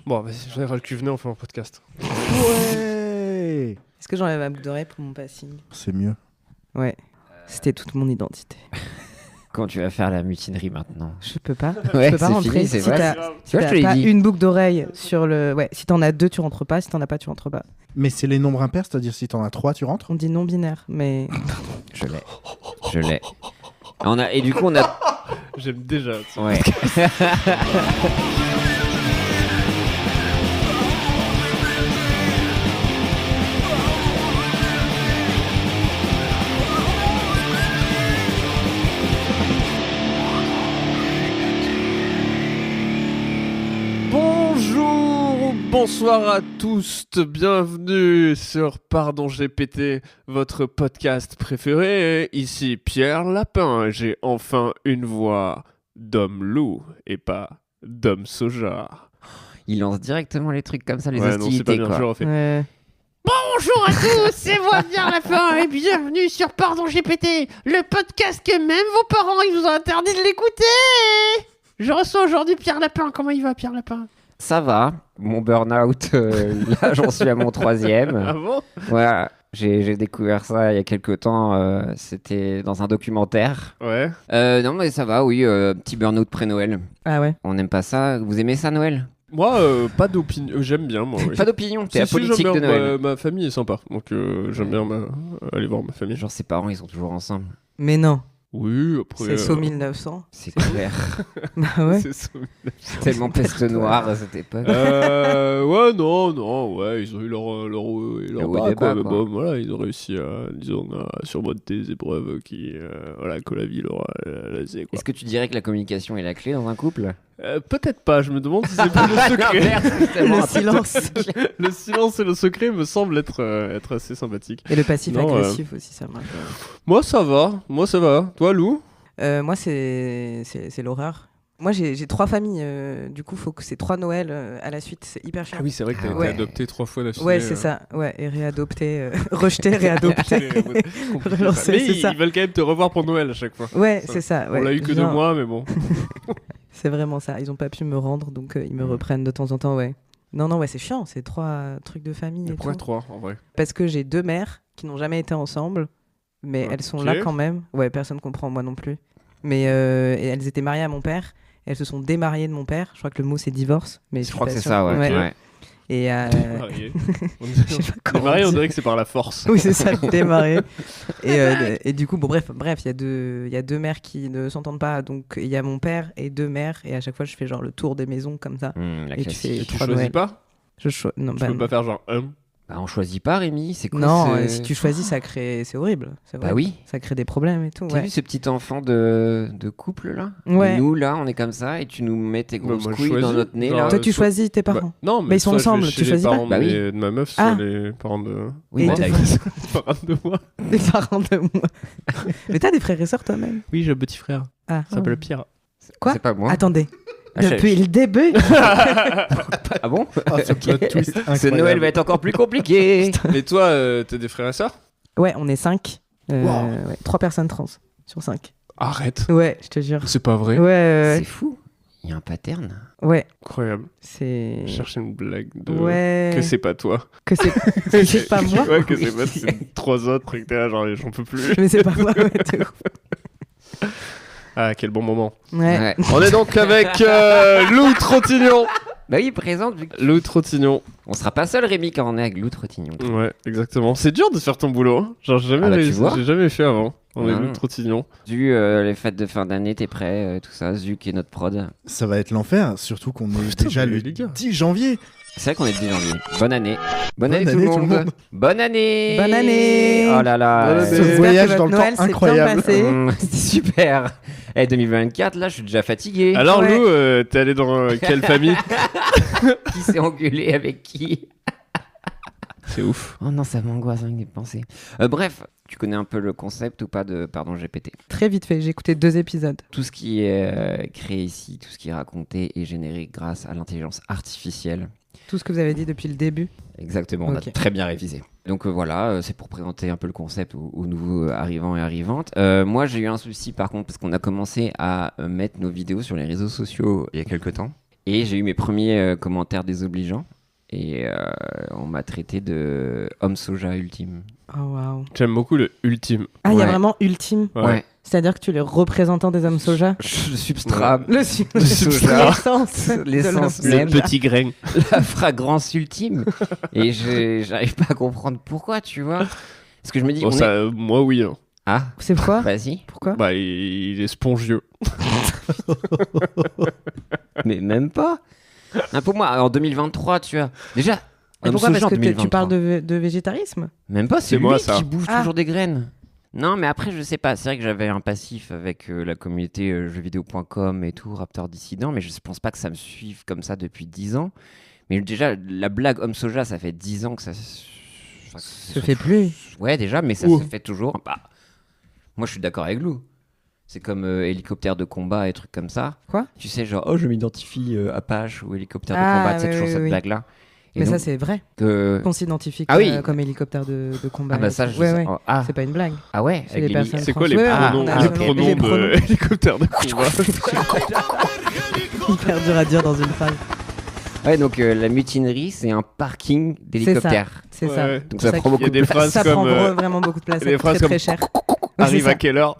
Bon, vas-y, j'en ai ras le cul, venez, on fait un podcast. Ouais. Est-ce que j'enlève ma boucle d'oreille pour mon passing? C'est mieux. Ouais. C'était toute mon identité. Quand tu vas faire la mutinerie maintenant? Je peux pas. Ouais, je peux pas c'est rentrer fini, si c'est vrai. t'as Tu vois, je te l'ai pas dit. une boucle d'oreille sur le. Ouais, si t'en as deux, tu rentres pas. Si t'en as pas, tu rentres pas. Mais c'est les nombres impairs, c'est-à-dire si t'en as 3, tu rentres. On dit non binaire, mais. Je l'ai. Et du coup, on a. J'aime déjà. Ouais. Bonjour, bonsoir à tous, bienvenue sur Pardon j'ai pété, votre podcast préféré. Ici Pierre Lapin, j'ai enfin une voix d'homme loup et pas d'homme soja. Il lance directement les trucs comme ça, les Ouais, non, c'est pas hostilités, bien, quoi. je le refais. Ouais. Bonjour à tous, c'est moi Pierre Lapin et bienvenue sur Pardon j'ai pété, le podcast que même vos parents ils vous ont interdit de l'écouter. Je reçois aujourd'hui Pierre Lapin. Comment il va Pierre Lapin? Ça va. Mon burn-out, là, j'en suis à mon 3e. Ah bon? Voilà. J'ai découvert ça il y a quelques temps. C'était dans un documentaire. Ouais. Non, mais ça va, oui. Petit burn-out pré-Noël. Ah ouais. On n'aime pas ça. Vous aimez ça, Noël? Moi, pas d'opinion, j'aime bien moi. Oui. Pas d'opinion. T'es Si, si, apolitique j'aime de bien, Noël. ma famille est sympa, donc j'aime bien aller voir ma famille. Genre, ses parents, ils sont toujours ensemble. Mais non. Oui, après... C'est saut 1900. C'est clair. Bah ouais. C'est ça. Tellement peste noire à cette époque. Ouais, ouais, ils ont eu leur haut bas, débat, quoi, mais quoi. bon, voilà, ils ont réussi à, disons, à surmonter des épreuves qui, voilà, que la vie leur a laissé, quoi. Est-ce que tu dirais que la communication est la clé dans un couple? Peut-être pas, je me demande si c'est pas le secret. L'inverse, justement. Le silence. Le silence et le secret me semblent être assez sympathiques. Et le passif Non, agressif aussi, ça marche. Moi, ça va. Toi, Lou? Moi, c'est l'horreur. Moi, j'ai 3 familles. Du coup, faut que c'est 3 Noëls à la suite. C'est hyper cher. Ah oui, c'est vrai que t'as été Ouais. adopté 3 fois d'affilée. Ouais, c'est ça. Ouais, et réadopté. Rejeté, réadopté. Relancé, Mais c'est ça. ils veulent quand même te revoir pour Noël à chaque fois. Ouais, Ça. c'est ça. On Ouais. l'a eu que 2 Genre, mois, mais bon. C'est vraiment ça. Ils ont pas pu me rendre, donc ils me reprennent de temps en temps, ouais. Non, ouais, c'est chiant. C'est 3 trucs de famille et Pourquoi tout. 3 en vrai? Parce que j'ai 2 mères qui n'ont jamais été ensemble, mais elles sont Ok. là quand même. Ouais, personne comprend, moi non plus. Mais et elles étaient mariées à mon père. Elles se sont démariées de mon père. Je crois que le mot c'est divorce, mais Je crois que suis c'est pas ça, sûre. ouais. Ouais. Ouais. Et Démarré. Je sais pas comment Démarré, on dire. dirait que c'est par la force. oui, c'est ça, démarrer. Et du coup, bon, bref, il y a 2 mères qui ne s'entendent pas. Donc, il y a mon père et 2 mères. Et à chaque fois, je fais genre le tour des maisons comme ça. La Et tu classique. fais Et tu 3 choisis Noël. pas? Non, Tu bah, peux pas faire genre Bah, on choisit pas, Rémi. C'est quoi non, ce... si tu choisis, c'est horrible. C'est vrai. Bah oui. Ça crée des problèmes et tout. T'as Ouais. vu ce petit enfant de couple là? Ouais. Nous là, on est comme ça et tu nous mets tes grosses moi, je couilles dans choisis. notre nez Genre, là. Toi, tu soit- choisis tes parents. non, Mais ils sont soit je vais ensemble, chez tu les choisis pas parents Bah oui. de ma meuf, Ah. soit les parents de... Oui, Et bah, te- d'accord. Les parents de moi. Les parents de moi. Mais t'as des frères et sœurs toi-même? Oui, j'ai un petit frère. Ah. Il s'appelle Pierre. Quoi? C'est pas moi. Attendez. Ah, je- Depuis le début. Ah bon? Ah, ce plot twist Ce incroyable. Noël va être encore plus compliqué. Mais toi, t'as des frères et sœurs? Ouais, on est 5. Wow. 3 personnes trans sur 5. Arrête. Ouais, je te jure. C'est pas vrai. Ouais, C'est fou. Il y a un pattern. ouais. Incroyable. C'est. Je cherchais une blague de... Ouais. Que c'est pas toi. Que c'est pas moi. Ouais, que c'est pas c'est 3 autres et que t'es là, genre, j'en peux plus. Mais c'est pas moi, ouais, de ouf. Ah, quel bon moment. Ouais. On est donc avec Lou Trottignon. Bah oui, présente. vu que- Lou Trottignon. On sera pas seul, Rémi, quand on est avec Lou Trottignon. Ouais, exactement. C'est dur de faire ton boulot. Hein. Genre, j'ai jamais Ah bah, tu réussi, vois. j'ai jamais fait avant. On est Non. Lou Trottignon. Vu les fêtes de fin d'année, t'es prêt, tout ça, Zuc et notre prod. Ça va être l'enfer, surtout qu'on est Putain, déjà mais le les gars. 10 janvier. C'est vrai qu'on est le 10 janvier. Bonne année. Bonne année tout le monde. Bonne année. Bonne année. Oh là là. Bonne année. Ce J'espère voyage que dans votre le Noël temps s'est bien incroyable. passé. C'était super. Et 2024, là, je suis déjà fatigué. Alors, Ouais. Lou, t'es allé dans quelle famille? Qui s'est engueulé avec qui? C'est ouf. Oh non, ça m'angoisse avec des pensées. Bref, tu connais un peu le concept ou pas de Pardon GPT? Très vite fait, j'ai écouté 2 épisodes. Tout ce qui est créé ici, tout ce qui est raconté est généré grâce à l'intelligence artificielle. Tout ce que vous avez dit depuis le début. Exactement, on Ok. a très bien révisé. Donc voilà, c'est pour présenter un peu le concept aux nouveaux arrivants et arrivantes. Moi, j'ai eu un souci par contre, parce qu'on a commencé à mettre nos vidéos sur les réseaux sociaux il y a quelques temps. Et j'ai eu mes premiers commentaires désobligeants. Et on m'a traité de homme soja ultime. Oh waouh. J'aime beaucoup le ultime. Ah, il y a Ouais. vraiment ultime. Ouais. C'est-à-dire que tu es le représentant des hommes soja. Le substrat. Le soja. l'essence. L'essence de Le même. petit grain. La fragrance ultime. Et j'arrive pas à comprendre pourquoi, tu vois. Parce que je me dis, Bon, moi, oui. Hein. Ah, C'est quoi vas-y. Pourquoi Bah, il est spongieux. Mais même pas. Ah, pour moi, en 2023, tu vois. Déjà, Et homme pourquoi soja Parce en que tu 2023. parles de végétarisme. Même pas, C'est c'est moi, lui ça. qui bouge Ah. toujours des graines. Non, mais après, je sais pas. C'est vrai que j'avais un passif avec la communauté jeuxvideo.com et tout, Raptor Dissident, mais je pense pas que ça me suive comme ça depuis 10 ans. Mais déjà, la blague homme soja, ça fait 10 ans que ça Se fait plus. Ouais, déjà, mais ça Ouh. se fait toujours. Bah, moi, je suis d'accord avec Lou. C'est comme hélicoptère de combat et trucs comme ça. Quoi Tu sais, genre, oh, je m'identifie Apache ou hélicoptère de Ah, combat. C'est oui, toujours oui, cette oui. blague-là. Et Mais donc, ça, c'est vrai. que... Qu'on s'identifie Ah oui. comme hélicoptère de combat. Ah, bah et ça, tout. je ouais, sais. ouais. Oh, ah. C'est pas une blague. Ah ouais, C'est avec les les personnes C'est quoi les trans. Ouais, pronoms, on a- les on a- pronoms les de pronoms. hélicoptère de combat? Hyper dur à dire dans une phrase. Ouais, donc la mutinerie, c'est un parking d'hélicoptères. C'est Ouais, ça. ouais. Donc C'est ça ça prend qui- Il y a beaucoup des de phrases Ça comme prend vraiment beaucoup de place. des C'est phrases très comme très cher. arrive c'est à ça. quelle heure?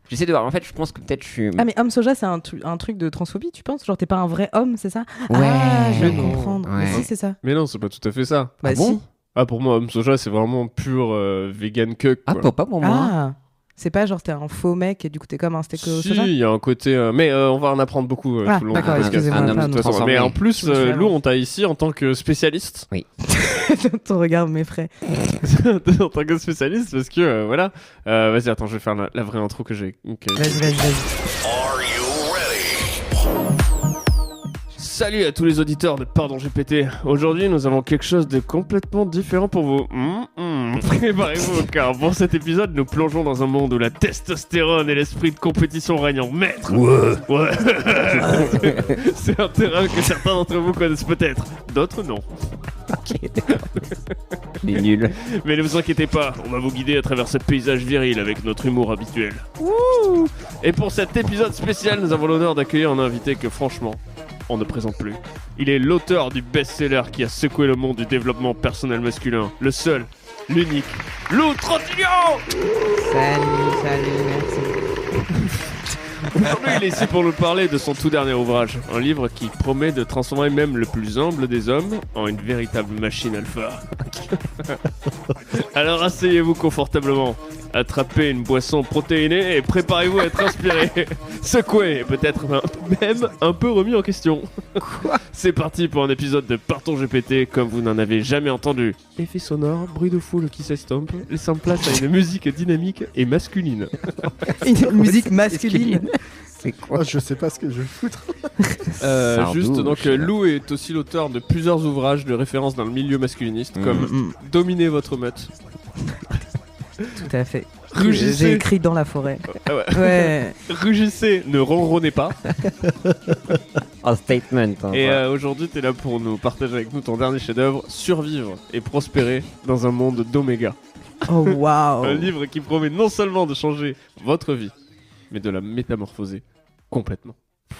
J'essaie de voir. En fait, je pense que peut-être je suis. Ah mais homme soja c'est un truc de transphobie tu penses? Genre t'es pas un vrai homme c'est ça? Ouais. Ah je viens de Non. comprendre. Ouais. Mais si c'est ça. Mais non, c'est pas tout à fait ça. Bah Ah bon si. Ah, pour moi, homme soja, c'est vraiment pur vegan cuck. Ah, Quoi. pas pour moi. Ah c'est pas genre t'es un faux mec et du coup t'es comme un steak au Si, soja? il y a un côté. Mais on va en apprendre beaucoup Ah, tout le long d'accord, du podcast. excusez-moi, Un homme pardon. De toute façon. transformé. Mais en plus, Je me suis Lou, on t'a ici en tant que spécialiste. Ton regard m'effraie. En tant que spécialiste, parce que voilà. Vas-y, attends, je vais faire la vraie intro que j'ai. Ok. Vas-y. Salut à tous les auditeurs de Pardon GPT. Aujourd'hui, nous avons quelque chose de complètement différent pour vous. Préparez-vous, car pour cet épisode, nous plongeons dans un monde où la testostérone et l'esprit de compétition règnent en maître. Ouais. C'est un terrain que certains d'entre vous connaissent peut-être, d'autres non. Il est nul. Mais ne vous inquiétez pas, on va vous guider à travers ce paysage viril avec notre humour habituel. Et pour cet épisode spécial, nous avons l'honneur d'accueillir un invité que franchement, on ne présente plus. Il est l'auteur du best-seller qui a secoué le monde du développement personnel masculin. Le seul, l'unique, Lou Trottignon. Salut, merci. Aujourd'hui, il est ici pour nous parler de son tout dernier ouvrage. Un livre qui promet de transformer même le plus humble des hommes en une véritable machine alpha. Alors asseyez-vous confortablement, attrapez une boisson protéinée et préparez-vous à être inspiré, secoué et peut-être même un peu remis en question. Quoi? C'est parti pour un épisode de Pardon GPT comme vous n'en avez jamais entendu. Effet sonore, bruit de foule qui s'estompe, laissant place à une musique dynamique et masculine. Une musique masculine. C'est quoi? Oh, je sais pas ce que je vais foutre. Juste Sardou, donc je sais pas. Lou est aussi l'auteur de plusieurs ouvrages de référence dans le milieu masculiniste comme Mm, Dominer votre meute, Tout à fait. Rugissez. J'ai écrit dans la forêt. Ah ouais. Ouais. Rugissez, ne ronronnez pas. Un statement. Hein, Et voilà. aujourd'hui t'es là pour nous partager avec nous ton dernier chef-d'œuvre, Survivre et prospérer dans un monde d'oméga. Oh waouh. Un livre qui promet non seulement de changer votre vie, mais de la métamorphoser complètement.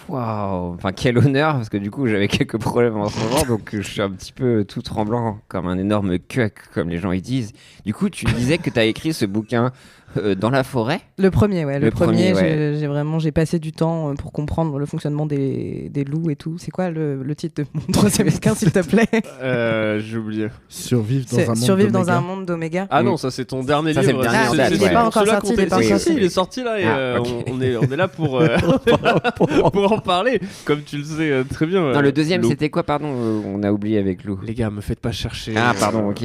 Waouh. Enfin, quel honneur, parce que du coup, j'avais quelques problèmes en ce moment, donc je suis un petit peu tout tremblant, comme un énorme cuck, comme les gens ils disent. Du coup, tu disais que tu as écrit ce bouquin dans la forêt. Le premier, ouais. Le Le premier, premier, j'ai passé du temps pour comprendre le fonctionnement des loups et tout. C'est quoi le titre de mon troisième bouquin, s'il te plaît? J'ai oublié. Survivre dans C'est un monde Survivre dans d'oméga. un monde d'oméga. Ah Mm. non, ça c'est ton dernier Ça, c'est le livre. dernier en date, c'est il est pas encore celui-là sorti, qu'on il est t'a- pas Si, encore si, il sorti. est sorti là et Ah, ok. on est là pour pour en parler, comme tu le sais très bien. Non, le deuxième, Lou. c'était quoi, pardon? On a oublié avec Lou. Les gars, me faites pas chercher. Ah, pardon, ok.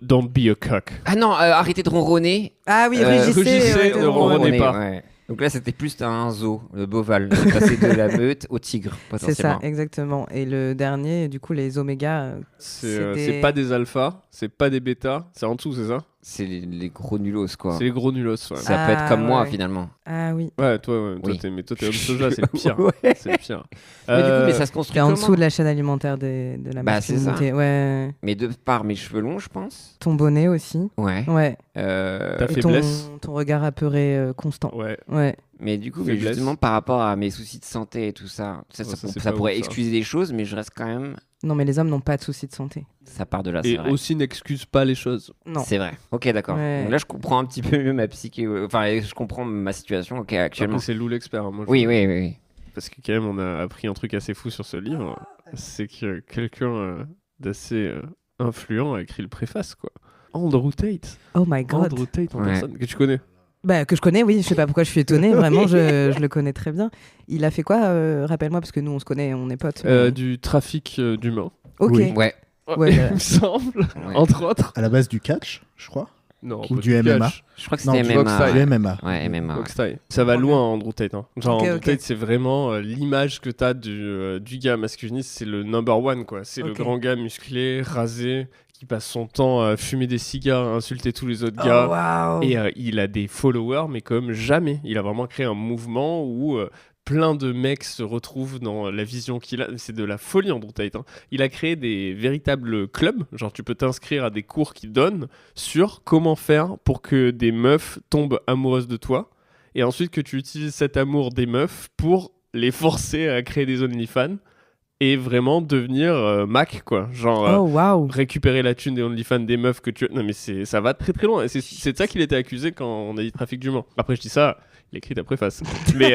Don't be a cock. Ah non, arrêtez de ronronner. Ah oui, Rugissez, rugissez. ne ronronnez pas. Ouais. Donc là, c'était plus un zoo, le boval. On passait de la meute au tigre, C'est ça, potentiellement. exactement. Et le dernier, du coup, les omégas. C'est pas des alphas, c'est pas des bêtas, c'est en dessous, c'est ça? C'est les gros nulos, quoi. C'est les gros nulos, ouais. Ça peut être comme moi, ouais. finalement. Ah oui. Ouais, toi, Oui. t'es homme soja, c'est le pire. Ouais. C'est le pire. Mais du coup, mais ça se construit T'es en comment dessous de la chaîne alimentaire de la Bah, c'est ça. masculinité. Ouais. Mais de par mes cheveux longs, je pense. Ton bonnet aussi. Ouais. Ouais. Ta Et faiblesse. ton regard apeuré constant. Ouais. Ouais. Mais du coup, Faiblesse. justement, par rapport à mes soucis de santé et tout ça, Ouais, ça, c'est ça pas pourrait ouf, ça. excuser des choses, mais je reste quand même. Non, mais les hommes n'ont pas de soucis de santé. Ça part de là, c'est Et vrai. aussi n'excuse pas les choses. Non. C'est vrai. Ok, d'accord. Ouais. Donc là, je comprends un petit peu mieux ma psyché. Enfin, je comprends ma situation. Ok, actuellement. Après, c'est Lou l'expert. Hein, moi, je- Oui. Parce que quand même, on a appris un truc assez fou sur ce livre. C'est que quelqu'un d'assez influent a écrit le préface, quoi. Andrew Tate. Oh my god. Andrew Tate en Ouais. personne, que tu connais. Bah, que je connais, oui. Je sais pas pourquoi je suis étonnée. Vraiment, je le connais très bien. Il a fait quoi rappelle-moi, parce que nous, on se connaît, on est potes. mais- Du trafic d'humains. Ok. Oui. Ouais. Ouais, il me semble. Ouais. Entre autres. À la base du catch, je crois. Non, Ou pas du MMA. catch. Je crois que Non, c'était du MMA. boxe Du MMA. Ouais, MMA. ouais. Box Thai. Ça va Trop loin, Andrew Tate. Hein. Genre, Ok, Andrew ok. Tate, c'est vraiment l'image que t'as du gars masculiniste. C'est le number one, quoi. C'est le Ok. grand gars musclé, rasé, qui passe son temps à fumer des cigares, à insulter tous les autres Oh, gars. waouh. Et il a des followers, mais comme jamais. Il a vraiment créé un mouvement où plein de mecs se retrouvent dans la vision qu'il a. C'est de la folie, Andrew Tate. Hein. Il a créé des véritables clubs. Genre, tu peux t'inscrire à des cours qu'il donne sur comment faire pour que des meufs tombent amoureuses de toi. Et ensuite que tu utilises cet amour des meufs pour les forcer à créer des OnlyFans et vraiment devenir Mac, quoi. Genre... Oh, waouh. récupérer la thune des OnlyFans des meufs que tu... Non mais ça va très très loin. Et c'est de ça qu'il était accusé quand on a dit trafic d'humains. Après je dis ça, il écrit ta préface. Mais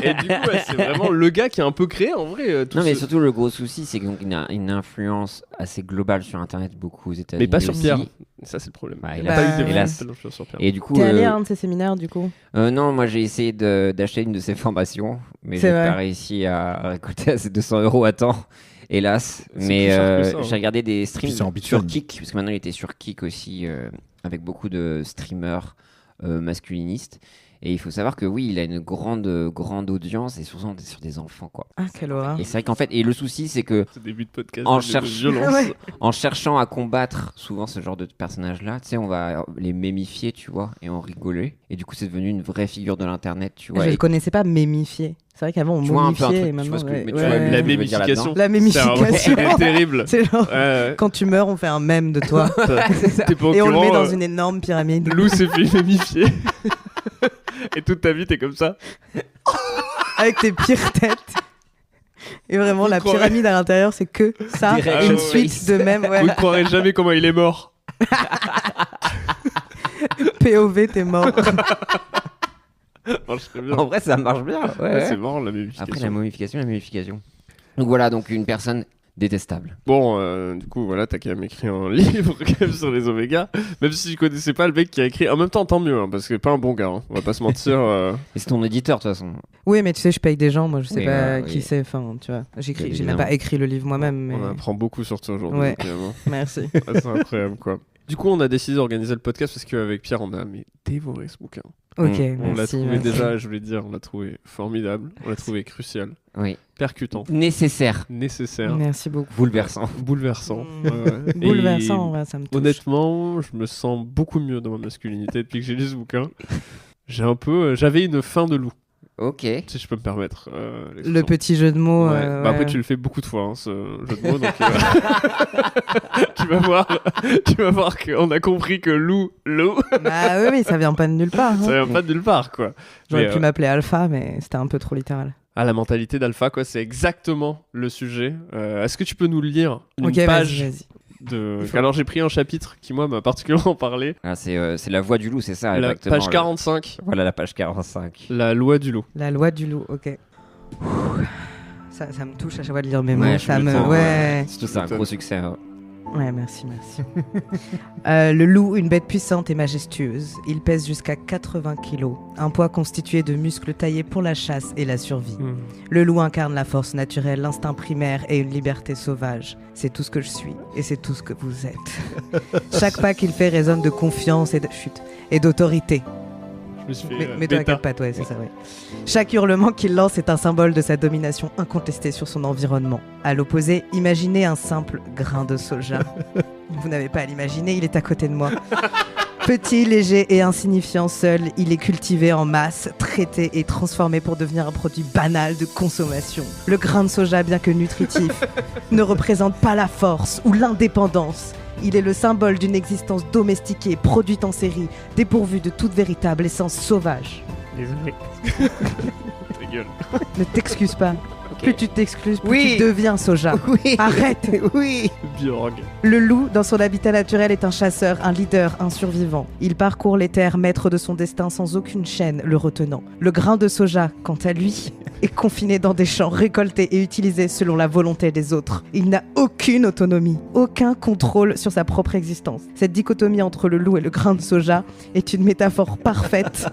et du coup ouais, c'est vraiment le gars qui a un peu créé en vrai tout Non, mais ce- surtout, le gros souci, c'est qu'il a une influence assez globale sur Internet, beaucoup aux États-Unis. Mais pas sur aussi. Pierre. Ça c'est le problème. Bah, il il a a- pas eu des hélas. d'influence sur Pierre. Et du coup. T'es allé à un de ces séminaires, du coup? Non, moi j'ai essayé d'acheter une de ces formations, mais C'est j'ai vrai. pas réussi à récolter ces 200 € à temps, hélas. C'est Mais plus cher que ça, hein. j'ai regardé des streams Puis c'est en sur Bitcoin. Kik, parce que maintenant il était sur Kik aussi, avec beaucoup de streamers masculinistes. Et il faut savoir que oui, il a une grande audience et souvent sur des enfants, quoi. Ah, quelle horreur. Et c'est vrai qu'en fait, et le souci, c'est que Ce début de podcast En de cherche- violence. Ouais. en cherchant à combattre souvent ce genre de personnages-là, tu sais, on va les mémifier, tu vois, et en rigoler. Et du coup, c'est devenu une vraie figure de l'internet, tu vois. Je Et ne connaissais pas mémifier. C'est vrai qu'avant, on Tu vois un peu un momifiait truc, et tu maintenant... vois ce que- ouais, mais Tu tu vois, vois, ouais. la je veux dire mémification. La C'est mémification. terrible. C'est genre, Ouais, quand tu meurs, on fait un mème de toi. T'es pas au Et on le met courant, dans une énorme pyramide. Lou s'est fait mémifier. Et toute ta vie t'es comme ça. Avec tes pires têtes. Et vraiment, Vous la croirez- pyramide à l'intérieur, c'est que ça, Direct une face. suite de mèmes. Ouais. Vous ne croirez jamais comment il est mort. POV, t'es mort. Marche très bien. En vrai, ça marche bien. Ouais, Ouais, ouais. c'est marrant la mémification. Après, la momification. Donc voilà, donc une personne détestable. Bon, du coup, voilà, t'as quand même écrit un livre quand même sur les omégas. Même si je connaissais pas le mec qui a écrit. En même temps, tant mieux, hein, parce que pas un bon gars. Hein. On va pas se mentir. Et c'est ton éditeur, de toute façon. Oui, mais tu sais, je paye des gens. Moi, je sais Oui, pas oui. qui c'est. Enfin, tu vois. J'ai Bien même évidemment. pas écrit le livre moi-même. Mais... On apprend beaucoup sur toi aujourd'hui. Ouais. quand même, hein. Merci. Ah, c'est incroyable, quoi. Du coup, on a décidé d'organiser le podcast parce qu'avec Pierre, on a dévoré ce bouquin. Ok, On l'a merci. trouvé merci. déjà, je voulais dire, on l'a trouvé formidable, on l'a trouvé crucial, Oui. percutant, Nécessaire. nécessaire, Merci beaucoup. Bouleversant. bouleversant. Mm. Ouais, ouais. Bouleversant, Et en vrai, ça me touche. honnêtement, je me sens beaucoup mieux dans ma masculinité depuis que j'ai lu ce bouquin. J'avais une fin de loup, Ok. si je peux me permettre. Le l'expression. petit jeu de mots. Ouais. Bah après, ouais. tu le fais beaucoup de fois, hein, ce jeu de mots, donc tu vas voir qu'on a compris que loup, Bah oui, ça vient pas de nulle part. hein. ça vient pas de nulle part, quoi. J'aurais Mais, pu m'appeler Alpha, mais c'était un peu trop littéral. Ah, la mentalité d'Alpha, quoi, c'est exactement le sujet. Est-ce que tu peux nous lire une Ok, page vas-y. de... Il faut- Alors j'ai pris un chapitre qui, moi, m'a particulièrement parlé. Ah, c'est la voix du loup, c'est ça, La exactement. page 45, Voilà la page 45. la loi du loup. La loi du loup, ok. Ça me touche à chaque fois de lire mes mots. Ouais, Ça je me... le sens, Ouais. Surtout, c'est un gros succès. hein. Ouais, merci. Le loup, une bête puissante et majestueuse. Il pèse jusqu'à 80 kilos. Un poids constitué de muscles taillés pour la chasse et la survie. Le loup incarne la force naturelle, l'instinct primaire et une liberté sauvage. C'est tout ce que je suis et c'est tout ce que vous êtes. Chaque pas qu'il fait résonne de confiance et d'autorité. Je me suis fait Mais toi, bêta. inquiète pas, toi, c'est ça, ouais. Chaque hurlement qu'il lance est un symbole de sa domination incontestée sur son environnement. À l'opposé, imaginez un simple grain de soja. Vous n'avez pas à l'imaginer, il est à côté de moi. Petit, léger et insignifiant seul, il est cultivé en masse, traité et transformé pour devenir un produit banal de consommation. Le grain de soja, bien que nutritif, ne représente pas la force ou l'indépendance. Il est le symbole d'une existence domestiquée, produite en série, dépourvue de toute véritable essence sauvage. Désolé. Ta gueule. Ne t'excuse pas. Plus tu t'excuses, plus Oui. tu deviens soja. Oui. Arrête. Oui. Bjorg. Le loup, dans son habitat naturel, est un chasseur, un leader, un survivant. Il parcourt les terres, maître de son destin sans aucune chaîne le retenant. Le grain de soja, quant à lui, est confiné dans des champs, récolté et utilisé selon la volonté des autres. Il n'a aucune autonomie, aucun contrôle sur sa propre existence. Cette dichotomie entre le loup et le grain de soja est une métaphore parfaite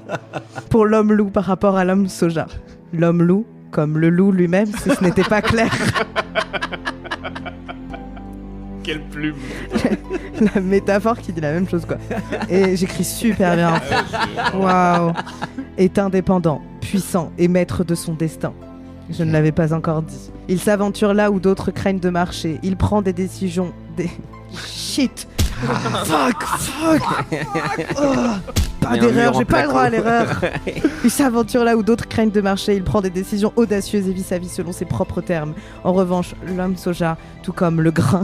pour l'homme loup par rapport à l'homme soja. L'homme loup, comme le loup lui-même, si ce n'était pas clair. Quelle plume. La métaphore qui dit la même chose, quoi. Et j'écris super bien. Waouh. Est indépendant, puissant et maître de son destin. Je ne l'avais pas encore dit. Il s'aventure là où d'autres craignent de marcher. Il prend des décisions. Shit. Fuck. Oh, pas Mais un d'erreur, mur en j'ai pas le droit à placo. l'erreur. Il s'aventure là où d'autres craignent de marcher. Il prend des décisions audacieuses et vit sa vie selon ses propres termes. En revanche, l'homme soja, tout comme le grain,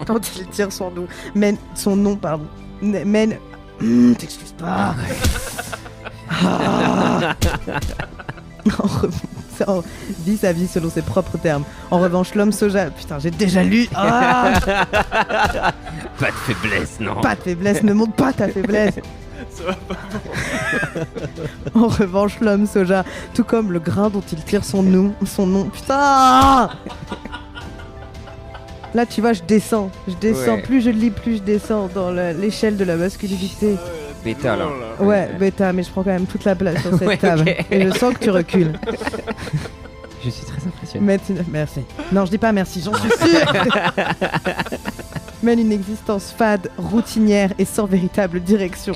quand il tire son nom, mène t'excuses pas. Vit sa vie selon ses propres termes. En revanche, l'homme soja, putain, j'ai déjà lu. Pas de faiblesse, non. Pas de faiblesse, ne montre pas ta faiblesse. En revanche, l'homme soja, tout comme le grain dont il tire son nom, putain. Là, tu vois, je descends. Ouais. Plus je lis, plus je descends dans l'échelle de la masculinité. Bêta, là. Ouais, bêta, mais je prends quand même toute la place sur cette Ouais, table. ok. Et je sens que tu recules. Je suis très impressionné. Merci. Non, je dis pas merci, j'en suis sûre. Mène une existence fade, routinière et sans véritable direction.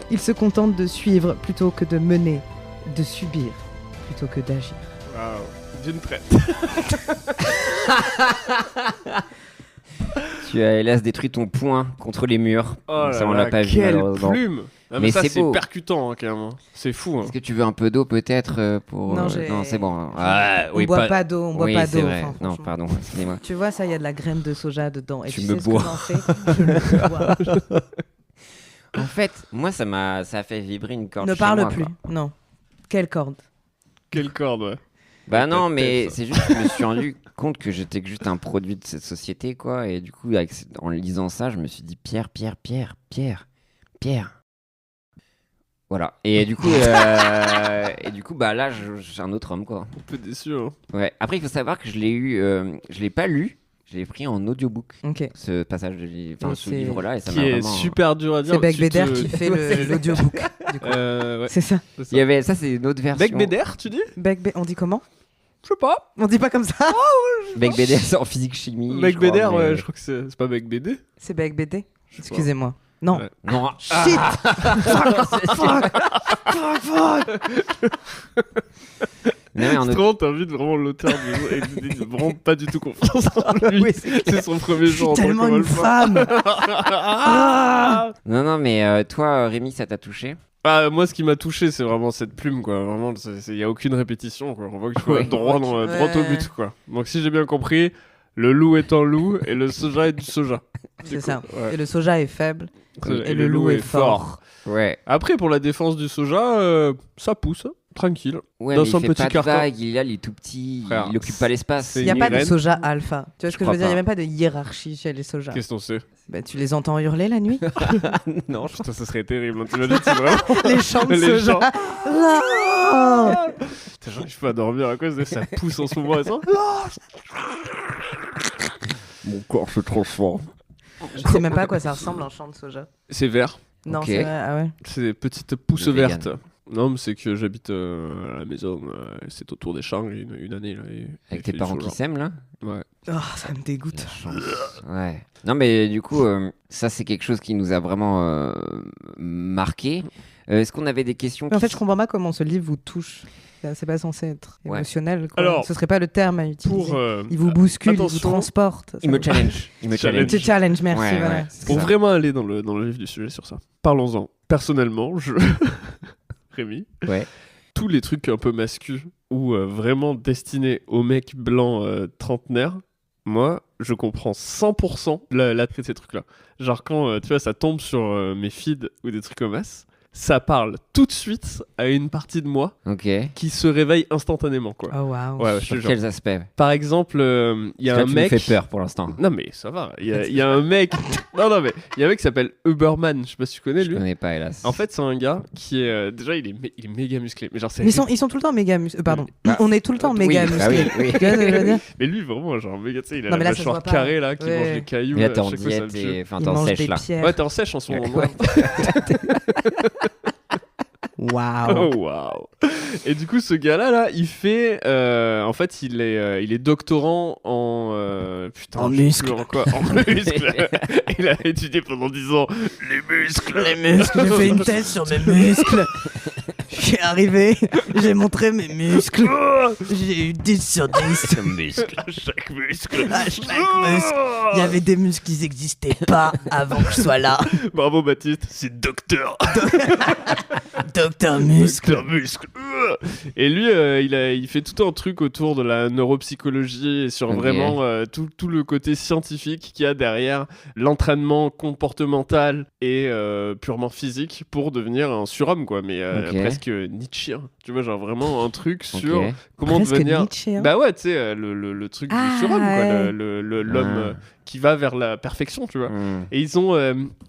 Il se contente de suivre plutôt que de mener, de subir plutôt que d'agir. Waouh. D'une traite. Tu as hélas détruit ton poing contre les murs. Oh Ça, là on là, l'a pas vu, quelle malheureusement. plume. Ah, Mais ça, c'est c'est beau. percutant, hein, carrément. C'est fou. Hein. Est-ce que tu veux un peu d'eau peut-être pour... Non, j'ai- non, c'est bon. On boit pas d'eau, oui, c'est vrai. enfin, Non, franchement. pardon, excusez-moi. Tu vois, ça, il y a de la graine de soja dedans. Et Tu tu me sais ce bois. que j'en fais. Je le bois. En fait, moi, ça a fait vibrer une corde Ne chez parle moi, plus. quoi. Non. Quelle corde? Quelle corde, ouais. Bah non, mais Peut-être. c'est juste que je me suis rendu compte que j'étais que juste un produit de cette société, quoi. Et du coup, en lisant ça, je me suis dit Pierre. Voilà. Et du coup, bah là, j'ai un autre homme, quoi. Un peu déçu, hein. Ouais. Après, il faut savoir que je l'ai pas lu. Je l'ai pris en audiobook. Ok. Ce passage Et ce c'est- livre-là, et ça Qui m'a est vraiment... super dur à dire. C'est Beck Tu Beder te- qui fait l'audiobook. du coup. Ouais, C'est ça. c'est ça. Il y avait ça, c'est une autre version. Beck Beder, tu dis? On dit comment? Je sais pas. On dit pas comme ça. Beck Beder, c'est en physique chimie. Beck je crois, Beder, mais- ouais, je crois que c'est pas Beck BD. C'est Beck BD. Je sais pas. Excusez-moi. Non. Ouais. Non. Shit. Non, mais en C'est autre- vraiment, t'invites vraiment l'auteur du jour et il dit vraiment pas du tout confiance en lui. Oui, c'est C'est son premier Je suis jour en tant tellement que une Wolfram. femme. Ah. Non, mais toi, Rémi, ça t'a touché? Ah, moi, ce qui m'a touché, c'est vraiment cette plume, quoi. Vraiment, il y a aucune répétition, quoi. On voit que je Ouais. suis droit au but, quoi. Donc, si j'ai bien compris, le loup est un loup et le soja est du soja. Du C'est coup, ça. ouais. Et le soja est faible. Et le loup est fort. Ouais. Après, pour la défense du soja, ça pousse, hein, tranquille. Ouais, Dans mais son il fait petit pas de carton. vague, il est tout petit, Frère, il occupe pas l'espace. c'est Il n'y a une pas de graine. soja alpha. Tu vois ce que je crois veux dire? Il n'y a pas. même pas de hiérarchie chez les sojas. Qu'est-ce qu'on sait? Bah, tu les entends hurler la nuit? Non, Putain, ça serait terrible. Hein. T'imagines, c'est vraiment. Les chants de Les soja. chants. Non. Putain, j'arrive pas à dormir à cause de ça pousse en ce moment. Et ça. Mon corps se transforme. Je sais même pas à quoi ça ressemble un champ de soja. C'est vert. Non, Ok. c'est vrai. Ah ouais. C'est des petites pousses Le vegan. vertes. Non, mais c'est que j'habite à la maison. C'est autour des champs une année. Là, et avec fait tes du parents soja. qui s'aiment là. Ouais. Oh, ça me dégoûte. Ouais. Non, mais du coup, ça, c'est quelque chose qui nous a vraiment marqué. Est-ce qu'on avait des questions Mais en fait, je comprends pas comment ce livre vous touche. C'est pas censé être Ouais. émotionnel. Quoi. Alors, ce serait pas le terme à utiliser. Pour, Il vous bouscule, il vous attention. transporte. Il me challenge. Il me Challenge. challenge. Tu challenge, merci. Ouais, voilà. ouais, c'est Pour ça. vraiment aller dans le vif du sujet sur ça, parlons-en. Personnellement, Rémi, Ouais. tous les trucs un peu masculins ou vraiment destinés aux mecs blancs trentenaires, moi, je comprends 100% l'attrait de ces trucs-là. Genre quand, tu vois, ça tombe sur mes feeds ou des trucs comme ça, ça parle tout de suite à une partie de moi Ok. qui se réveille instantanément, quoi. Oh waouh. Ouais, je te Sur jure. quels aspects? Par exemple, il y a Là, un tu mec... me fais peur pour l'instant. Non mais ça va, il y a un mec... non mais il y a un mec qui s'appelle Uberman, je sais pas si tu connais Je lui. connais pas, hélas. En fait, c'est un gars qui est déjà il est méga musclé, mais genre c'est Mais ils sont tout le temps méga musclés. Pardon. Bah, On est tout le temps méga oui, musclés. bah oui, oui. Tu vois ce que je veux dire mais lui vraiment genre méga, tu sais, il a Non, mais la là, ça se mâchoire voit pas. carrée là qui Ouais. mange des cailloux. Mais là, t'es à en chaque fois, ça me diète tue. et enfin, Il t'es en mange sèche des là. pierres. Ouais, t'es en sèche en ce moment. Ouais. Waouh. Oh waouh. Et du coup, ce gars-là, il fait, en fait, il est doctorant en, putain, En je sais muscles. plus en quoi, en muscles. Il a étudié pendant 10 ans les muscles. Les muscles. J'ai fait une thèse sur mes muscles. Je suis arrivé, j'ai montré mes muscles. J'ai eu 10 sur 10. Chaque muscle. À chaque muscle. Il y avait des muscles qui n'existaient pas avant que je sois là. Bravo Baptiste, c'est docteur. Docteur Muscle. Docteur muscle. Et lui, il fait tout un truc autour de la neuropsychologie et sur Ok. vraiment tout le côté scientifique qu'il y a derrière l'entraînement comportemental et purement physique pour devenir un surhomme, quoi. Mais Ok. presque Nietzschéen. Tu vois, genre vraiment un truc sur Ok. comment Presque devenir. Nietzsche, hein. Bah ouais, tu sais, le truc Ah, du surhomme, quoi. ouais. L'homme Ah. qui va vers la perfection, tu vois. Hmm. Et ils ont,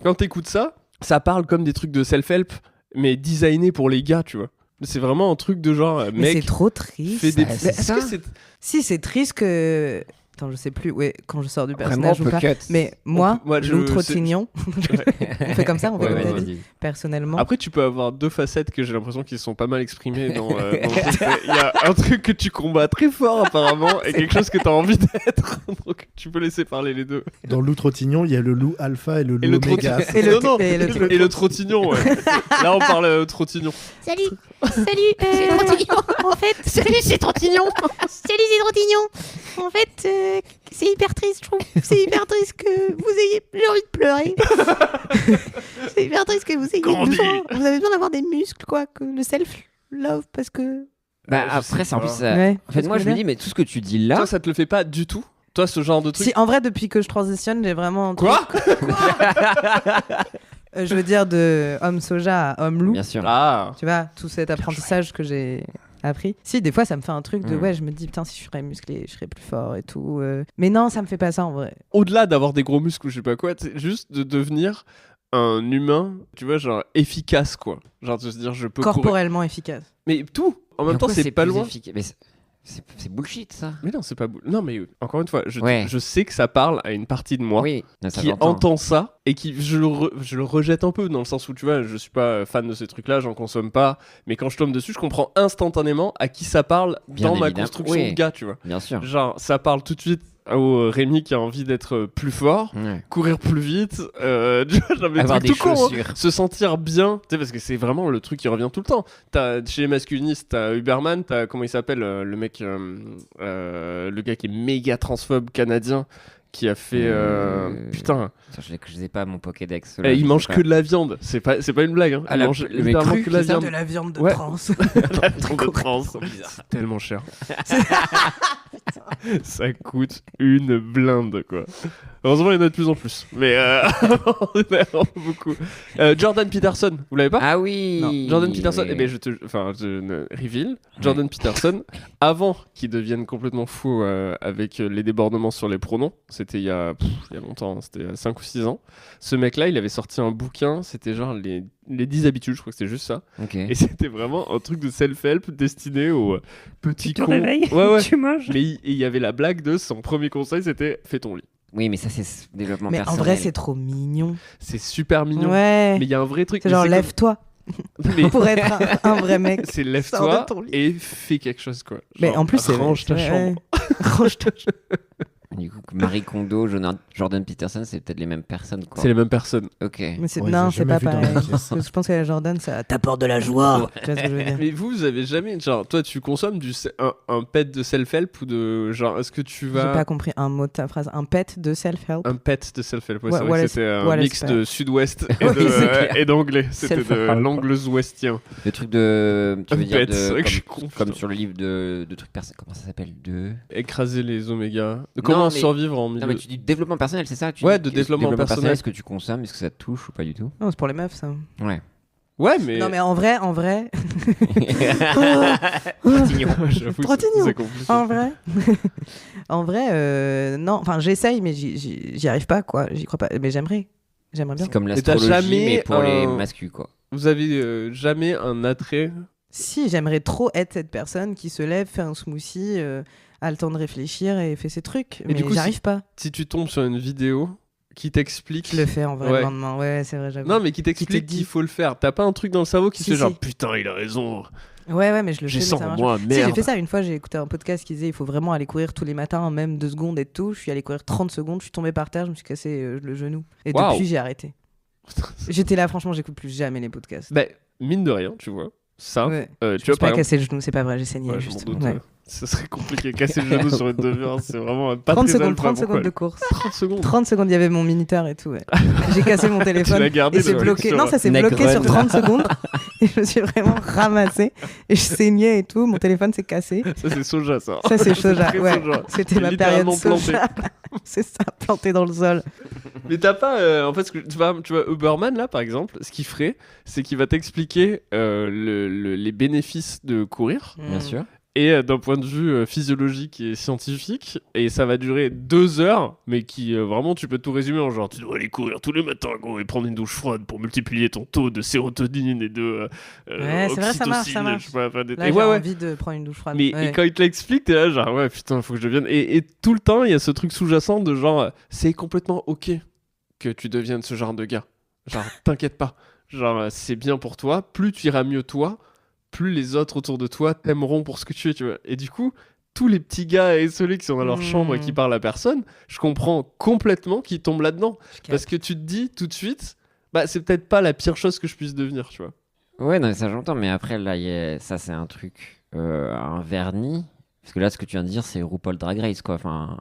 quand t'écoutes ça, ça parle comme des trucs de self-help, mais designés pour les gars, tu vois. C'est vraiment un truc de genre, Mais c'est mec, trop triste. fais des. Ah, Mais c'est est-ce ça que c'est. Si, c'est triste que. Attends, je sais plus quand je sors du Vraiment, personnage on ou peut pas. cut. Mais moi, Moi, je- Lou Trottignon, on fait comme ça, on fait Ouais, comme ouais, t'as dit, vas-y. personnellement. Après, tu peux avoir deux facettes que j'ai l'impression qu'ils sont pas mal exprimées dans le truc. Il y a un truc que tu combats très fort, apparemment, et quelque chose que t'as envie d'être. Donc, tu peux laisser parler les deux. Dans le loup trottignon, il y a le loup alpha et le loup Et le oméga. trottignon. Et le- Non, non, et le- et le trottignon, ouais. Là, on parle trottignon. Salut, c'est Trottignon. En fait, Salut, c'est Trottignon. salut, c'est Trottignon. En fait, c'est hyper triste, je trouve. C'est hyper triste que vous ayez. J'ai envie de pleurer. C'est hyper triste que vous ayez Grandis. besoin. Vous avez besoin d'avoir des muscles, quoi. Que le self-love, parce que. Bah Je après, sais c'est en pas. plus. Ouais, En fait, moi, je me dis, mais tout ce que tu dis là. Toi, ça te le fait pas du tout? Toi, ce genre de truc? Si, en vrai, depuis que je transitionne, j'ai vraiment. un truc- Quoi? Je veux dire, de homme soja à homme loup. Bien sûr. Ah. Tu vois, tout cet apprentissage que j'ai appris. Si, des fois, ça me fait un truc de Mm. ouais, je me dis, putain, si je serais musclé, je serais plus fort et tout. Mais non, ça me fait pas ça en vrai. Au-delà d'avoir des gros muscles ou je sais pas quoi, c'est juste de devenir un humain, tu vois, genre efficace, quoi. Genre de se dire, je peux courir. Corporellement efficace. Mais tout. En même temps, Pourquoi c'est pas plus loin. efficace Mais c'est bullshit ça. Mais non, c'est pas non, mais encore une fois, Ouais. je sais que ça parle à une partie de moi Oui, ça qui j'entends. entend ça et qui je le rejette un peu dans le sens où tu vois, je suis pas fan de ces trucs-là, j'en consomme pas, mais quand je tombe dessus, je comprends instantanément à qui ça parle Bien dans ma évidemment, construction oui. de gars, tu vois. Bien sûr. Genre, ça parle tout de suite au Rémi qui a envie d'être plus fort, Ouais. courir plus vite, tu vois, genre, des Avoir trucs des tout con, hein. chaussures. Se sentir bien, tu sais, parce que c'est vraiment le truc qui revient tout le temps. Chez les masculinistes, t'as Uberman, t'as, comment il s'appelle, le mec, le gars qui est méga transphobe canadien, qui a fait, putain, Attends, je les ai pas à mon Pokédex. il mange que de la viande, c'est pas une blague, hein. Ah, Il la- mange le mec littéralement cru, que de la c'est ça viande. De la viande de Ouais. trans. La viande de trans. C'est tellement cher. Ça coûte une blinde, quoi. Heureusement, il y en a de plus en plus. Mais il y en a vraiment beaucoup. Jordan Peterson, vous l'avez pas? Ah oui. Non, Jordan Peterson, Oui, eh ben, je reveal. Jordan Peterson, avant qu'il devienne complètement fou avec les débordements sur les pronoms, c'était il y a longtemps, hein, c'était 5 ou 6 ans. Ce mec-là, il avait sorti un bouquin, c'était genre les 10 habitudes, je crois que c'était juste ça. Ok. Et c'était vraiment un truc de self-help destiné aux petits Tu te cons. réveilles, Ouais, ouais. tu manges. Mais il y avait la blague de son premier conseil, c'était fais ton lit. Oui, mais ça c'est développement Mais en personnel. vrai, c'est trop mignon. C'est super mignon. Ouais. Mais il y a un vrai truc. C'est mais genre, comme- lève-toi mais pour être un vrai mec. c'est Sors lève-toi de ton lit. et fais quelque chose, quoi. Mais Genre, en plus, c'est range ta ouais. chambre. Range ta chambre. Du coup, Marie Kondo, Jordan Peterson, c'est peut-être les mêmes personnes, quoi. C'est les mêmes personnes. Ok. Mais c'est... On les non, a c'est jamais pas vus dans pareil. la pièce. Je pense que la Jordan, ça t'apporte de la joie. Tu vois ce que je veux dire? Mais vous avez jamais, genre, toi, tu consommes un pet de self-help ou de, genre, est-ce que tu J'ai vas... pas compris un mot de ta phrase. Un pet de self-help. Un pet de self-help, ouais, Ouais, c'est vrai que Wallace- c'était un Wallace mix Pet. de sud-ouest Oui, c'est clair. et d'anglais. C'était de Self-help. l'anglo-ouestien. Le truc de. Tu veux Un dire pet, c'est vrai que je suis con, comme putain. sur le livre de trucs personnels. Comment ça s'appelle Écraser les omégas. Comment mais- survivre en milieu... Non, mais tu dis développement personnel, c'est ça Ouais, dis de que- développement personnel. Est-ce que tu consommes? Est-ce que ça te touche ou pas du tout? Non, c'est pour les meufs, ça. Ouais. Ouais, mais... Non, mais en vrai, Trottignon. J'avoue, Trop mignon. c'est compliqué. en vrai, non. Enfin, j'essaye, mais j'y arrive pas, quoi. J'y crois pas. Mais j'aimerais bien. C'est comme Et t'as l'astrologie, jamais mais pour les un- masculins, quoi. Vous avez jamais un attrait... Si, j'aimerais trop être cette personne qui se lève, fait un smoothie, a le temps de réfléchir et fait ses trucs. Mais Mais du coup, j'arrive pas. Si tu tombes sur une vidéo qui t'explique... Je le fais en vrai Ouais. le lendemain. Ouais, c'est vrai, j'avoue. Non, mais qui t'explique dit. qu'il faut le faire. T'as pas un truc dans le cerveau qui Si, se fait genre, si. putain, il a raison. Ouais, mais je le J'ai fais. ça mais ça en marche moi, pas. Si, merde. j'ai fait ça une fois, j'ai écouté un podcast qui disait il faut vraiment aller courir tous les matins, même 2 secondes et tout. Je suis allé courir 30 secondes, je suis tombé par terre, je me suis cassé le genou. Et Waouh. depuis, j'ai arrêté. J'étais là, franchement, j'écoute plus jamais les podcasts. Bah, mine de rien, tu vois. Ça, Ouais. tu Je me vois, suis par pas exemple... cassé le genou, c'est pas vrai, j'ai saigné. Ouais, je m'en juste. doute. Ouais. Ouais. Ça serait compliqué. Casser le genou sur une demi-heure, c'est vraiment pas 30 très secondes, alpha, 30 pourquoi secondes de course. 30 secondes. 30 secondes, il y avait mon minuteur et tout. Ouais. J'ai cassé mon Tu téléphone. l'as gardé Et c'est le bloqué. truc Non, sur- ça s'est Neck bloqué run. sur 30 secondes. Et je me suis vraiment ramassé. Et je saignais et tout. Mon téléphone s'est cassé. Ça, c'est soja, ça. Ça, c'est soja. très Ouais. soja. C'était C'est ma période littéralement soja. C'est ça, planté dans le sol. Mais t'as pas. En fait, tu vois, Uberman, là, par exemple, ce qu'il ferait, c'est qu'il va t'expliquer les bénéfices de courir. Bien sûr. Et d'un point de vue physiologique et scientifique, et ça va durer 2 heures, mais qui vraiment tu peux tout résumer en genre tu dois aller courir tous les matins gros, et prendre une douche froide pour multiplier ton taux de sérotonine et de Ouais, c'est vrai, ça marche, ça oxytocine, marche. je sais pas, enfin, Là, et j'ai ouais, ouais. envie de prendre une douche froide. Mais Ouais. et quand il te l'explique, t'es là genre ouais putain faut que je devienne et tout le temps il y a ce truc sous-jacent de genre c'est complètement ok que tu deviennes ce genre de gars, genre t'inquiète pas, genre c'est bien pour toi, plus tu iras mieux toi, plus les autres autour de toi t'aimeront pour ce que tu es, tu vois. Et du coup, tous les petits gars et ceux qui sont dans leur chambre et qui parlent à personne, je comprends complètement qu'ils tombent là-dedans. Parce que tu te dis tout de suite, bah c'est peut-être pas la pire chose que je puisse devenir, tu vois. Ouais, non, ça j'entends, mais après, là, ça c'est un truc, un vernis. Parce que là, ce que tu viens de dire, c'est RuPaul Drag Race, quoi. Enfin,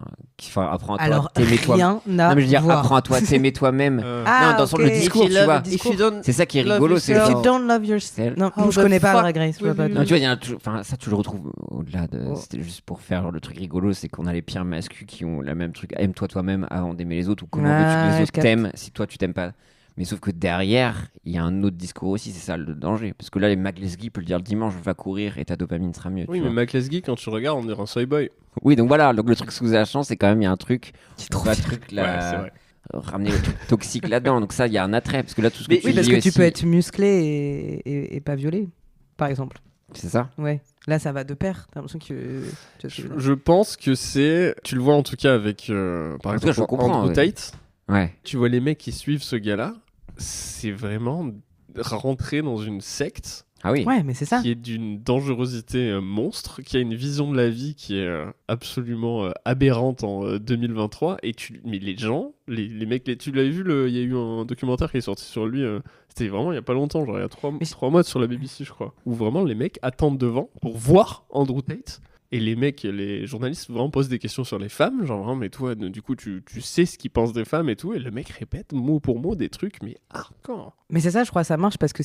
apprends à toi Alors, à t'aimer toi. rien n'a Non, mais je veux dire, voir. apprends à toi à t'aimer toi-même. Ah, non, dans ok. le discours, If you tu vois. love- if you don't C'est ça qui est love rigolo, c'est yourself. If que you don't love yourself. Non, How je the connais pas fuck Drag Race. Je vois pas will de- Non, tu vois, il y a enfin, ça, tu le retrouves au-delà de. Oh. C'était juste pour faire le truc rigolo, c'est qu'on a les pires mascus qui ont le même truc. Aime-toi toi-même avant d'aimer les autres, ou comment Ah, veux-tu que les je autres capte. t'aiment si toi tu t'aimes pas. Mais sauf que derrière, il y a un autre discours aussi, c'est ça le danger. Parce que là, les Mac Lesguy peut le dire le dimanche, va courir et ta dopamine sera mieux. Oui, tu mais vois. Mac Lesguy, quand tu regardes, on dirait un soy boy. Oui, donc voilà, donc le truc sous-jacent, c'est quand même, il y a un truc. C'est trop pas bien. truc Ouais, c'est là. vrai. Ramener le truc toxique là-dedans. Donc ça, il y a un attrait. Parce que là, tout ce que Mais tu Oui, parce dis que tu aussi- peux être musclé et pas violé, par exemple. C'est ça. Ouais. Là, ça va de pair. T'as l'impression que. tu vois ce que je veux dire. Je pense que c'est. Tu le vois en tout cas avec. Par En tout cas, exemple, je comprends, Andrew ouais. Tate. Ouais. Tu vois les mecs qui suivent ce gars-là, c'est vraiment rentrer dans une secte Ah oui. Ouais, mais c'est ça. qui est d'une dangerosité monstre, qui a une vision de la vie qui est absolument aberrante en 2023. Et mais les gens, les mecs, tu l'avais vu, il y a eu un documentaire qui est sorti sur lui, c'était vraiment il y a pas longtemps, genre il y a 3 mois sur la BBC, je crois, où vraiment les mecs attendent devant pour voir Andrew Tate. Et les mecs, les journalistes vraiment posent des questions sur les femmes, genre vraiment, mais toi, du coup, tu sais ce qu'ils pensent des femmes et tout, et le mec répète mot pour mot des trucs, mais hardcore. Mais c'est ça, je crois, ça marche parce que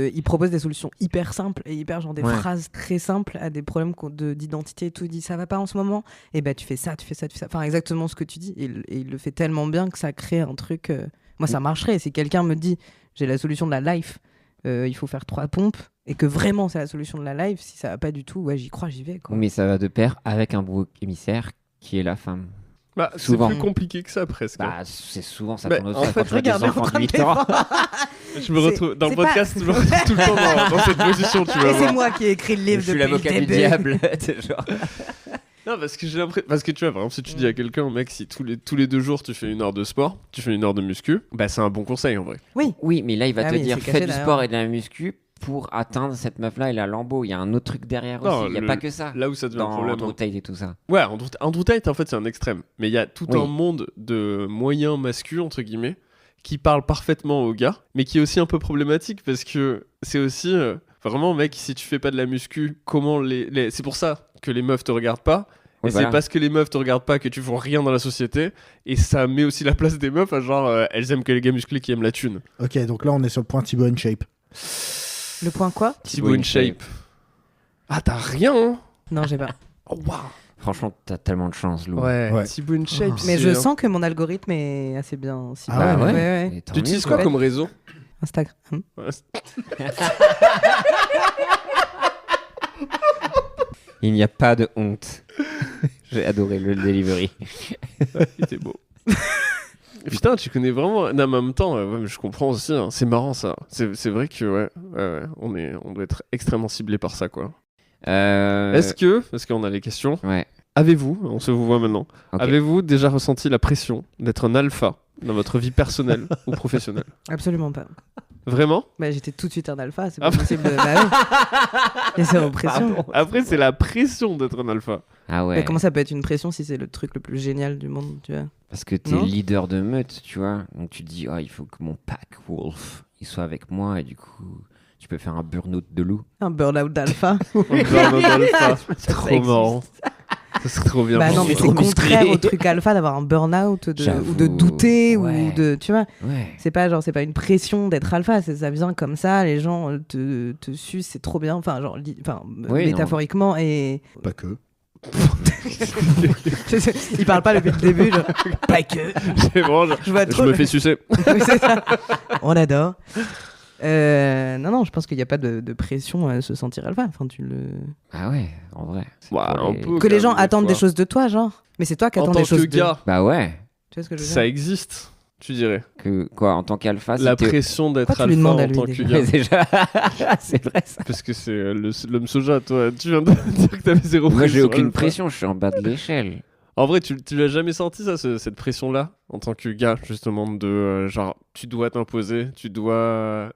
il propose des solutions hyper simples et hyper genre des Ouais. phrases très simples à des problèmes d'identité et tout. Il dit ça va pas en ce moment, et ben tu fais ça, tu fais ça, tu fais ça. Enfin, exactement ce que tu dis. Et il le fait tellement bien que ça crée un truc. Moi, ça marcherait. Si quelqu'un me dit j'ai la solution de la life, il faut faire 3 pompes, et que vraiment c'est la solution de la life, si ça va pas du tout, ouais, j'y crois, j'y vais. Quoi. Mais ça va de pair avec un bouc émissaire qui est la femme. Bah, c'est Souvent. plus compliqué que ça, presque. Bah, c'est souvent ça Bah, tourne en autour fait, quand tu as des Regardez, enfants de 8 ans. Je me retrouve dans le c'est pas- podcast, je me retrouve tout le temps dans cette position, tu vas Et voir. c'est moi qui ai écrit le Je livre suis depuis l'avocat le du début. diable. C'est genre- Non, parce que j'ai l'impression. Parce que tu vois, par exemple, si tu dis à quelqu'un, mec, si tous les 2 jours tu fais 1 heure de sport, tu fais 1 heure de muscu, bah c'est un bon conseil en vrai. Oui. Oui, mais là, il va Ah te oui, dire c'est caché fais du derrière. sport et de la muscu. pour atteindre cette meuf-là et la Lambo. Il y a un autre truc derrière Non, aussi. Il n'y a pas que ça. Là où ça devient un Dans problème. Andrew Tate et tout ça. Ouais, Andrew Tate, en fait, c'est un extrême. Mais il y a tout Oui. un monde de moyens masculins, entre guillemets, qui parlent parfaitement aux gars, mais qui est aussi un peu problématique parce que c'est aussi... vraiment, mec, si tu fais pas de la muscu, comment c'est pour ça que les meufs te regardent pas. Oui, Et voilà. c'est parce que les meufs te regardent pas que tu vaux rien dans la société. Et ça met aussi la place des meufs à genre, elles aiment que les gars musclés qui aiment la thune. Ok, donc là, on est sur le point Thibaut InShape. Le point quoi? Thibaut InShape. Ah, t'as rien, hein? Non, j'ai pas. Oh, waouh. Franchement, t'as tellement de chance, Lou. Ouais, Ouais. Thibaut InShape. Mais c'est je un- sens que mon algorithme est assez bien ciblé. Ah ouais, ouais. Et tant Tu utilises mieux, quoi ouais. comme réseau? Instagram. Ouais, Il n'y a pas de honte. J'ai adoré le delivery. il était beau. Putain, tu connais vraiment. Non, mais en même temps, ouais, mais je comprends aussi. Hein. C'est marrant ça. C'est vrai que ouais, on doit être extrêmement ciblé par ça, quoi. Est-ce qu'on a les questions? Ouais. Avez-vous, on se vous voit maintenant, Ok. avez-vous déjà ressenti la pression d'être un alpha dans votre vie personnelle ou professionnelle? Absolument pas. Vraiment? Bah, j'étais tout de suite un alpha, c'est Ah pas possible. Bah oui. Et c'est en pression. Après, c'est la pression d'être un alpha. Ah ouais. Mais comment ça peut être une pression si c'est le truc le plus génial du monde, tu vois? Parce que t'es Non. leader de meute, tu vois. Donc tu te dis, il faut que mon pack wolf, il soit avec moi. Et du coup, tu peux faire un burn-out de loup. Un burn-out d'alpha. Un alpha. Trop existe. marrant. Ça serait trop bien. Bah non, mais c'est trop contraire musclé. au truc alpha d'avoir un burn-out ou de J'avoue, douter ouais. ou de, tu vois. Ouais. C'est pas une pression d'être alpha, ça vient comme ça, les gens te sucent, c'est trop bien, enfin genre Oui, métaphoriquement et Pas que. il parle pas depuis le début, genre, pas que. C'est bon, Je vois je trop. me fais sucer. Oui, c'est ça. On adore. Non, je pense qu'il n'y a pas de pression à se sentir alpha. Enfin, Ah ouais, en vrai. C'est Ouais, pour un les- peu. que les gens quand même, attendent des fois. choses de toi, genre. Mais c'est toi qui En attends tant des choses que de. gars, Bah ouais. Tu vois ce que je veux ça dire? existe, tu dirais. Que quoi, en tant qu'alpha, La c'était- pression d'être Pourquoi tu lui alpha demandes à en lui, tant que déjà gars. Mais déjà, c'est vrai ça. Parce que c'est l'homme soja, toi. Tu viens de dire que t'avais zéro pression. Moi, j'ai aucune alpha. pression, je suis en bas de l'échelle. En vrai, tu l'as jamais senti, ça, cette pression-là, en tant que gars, justement, de genre, tu dois t'imposer, tu dois.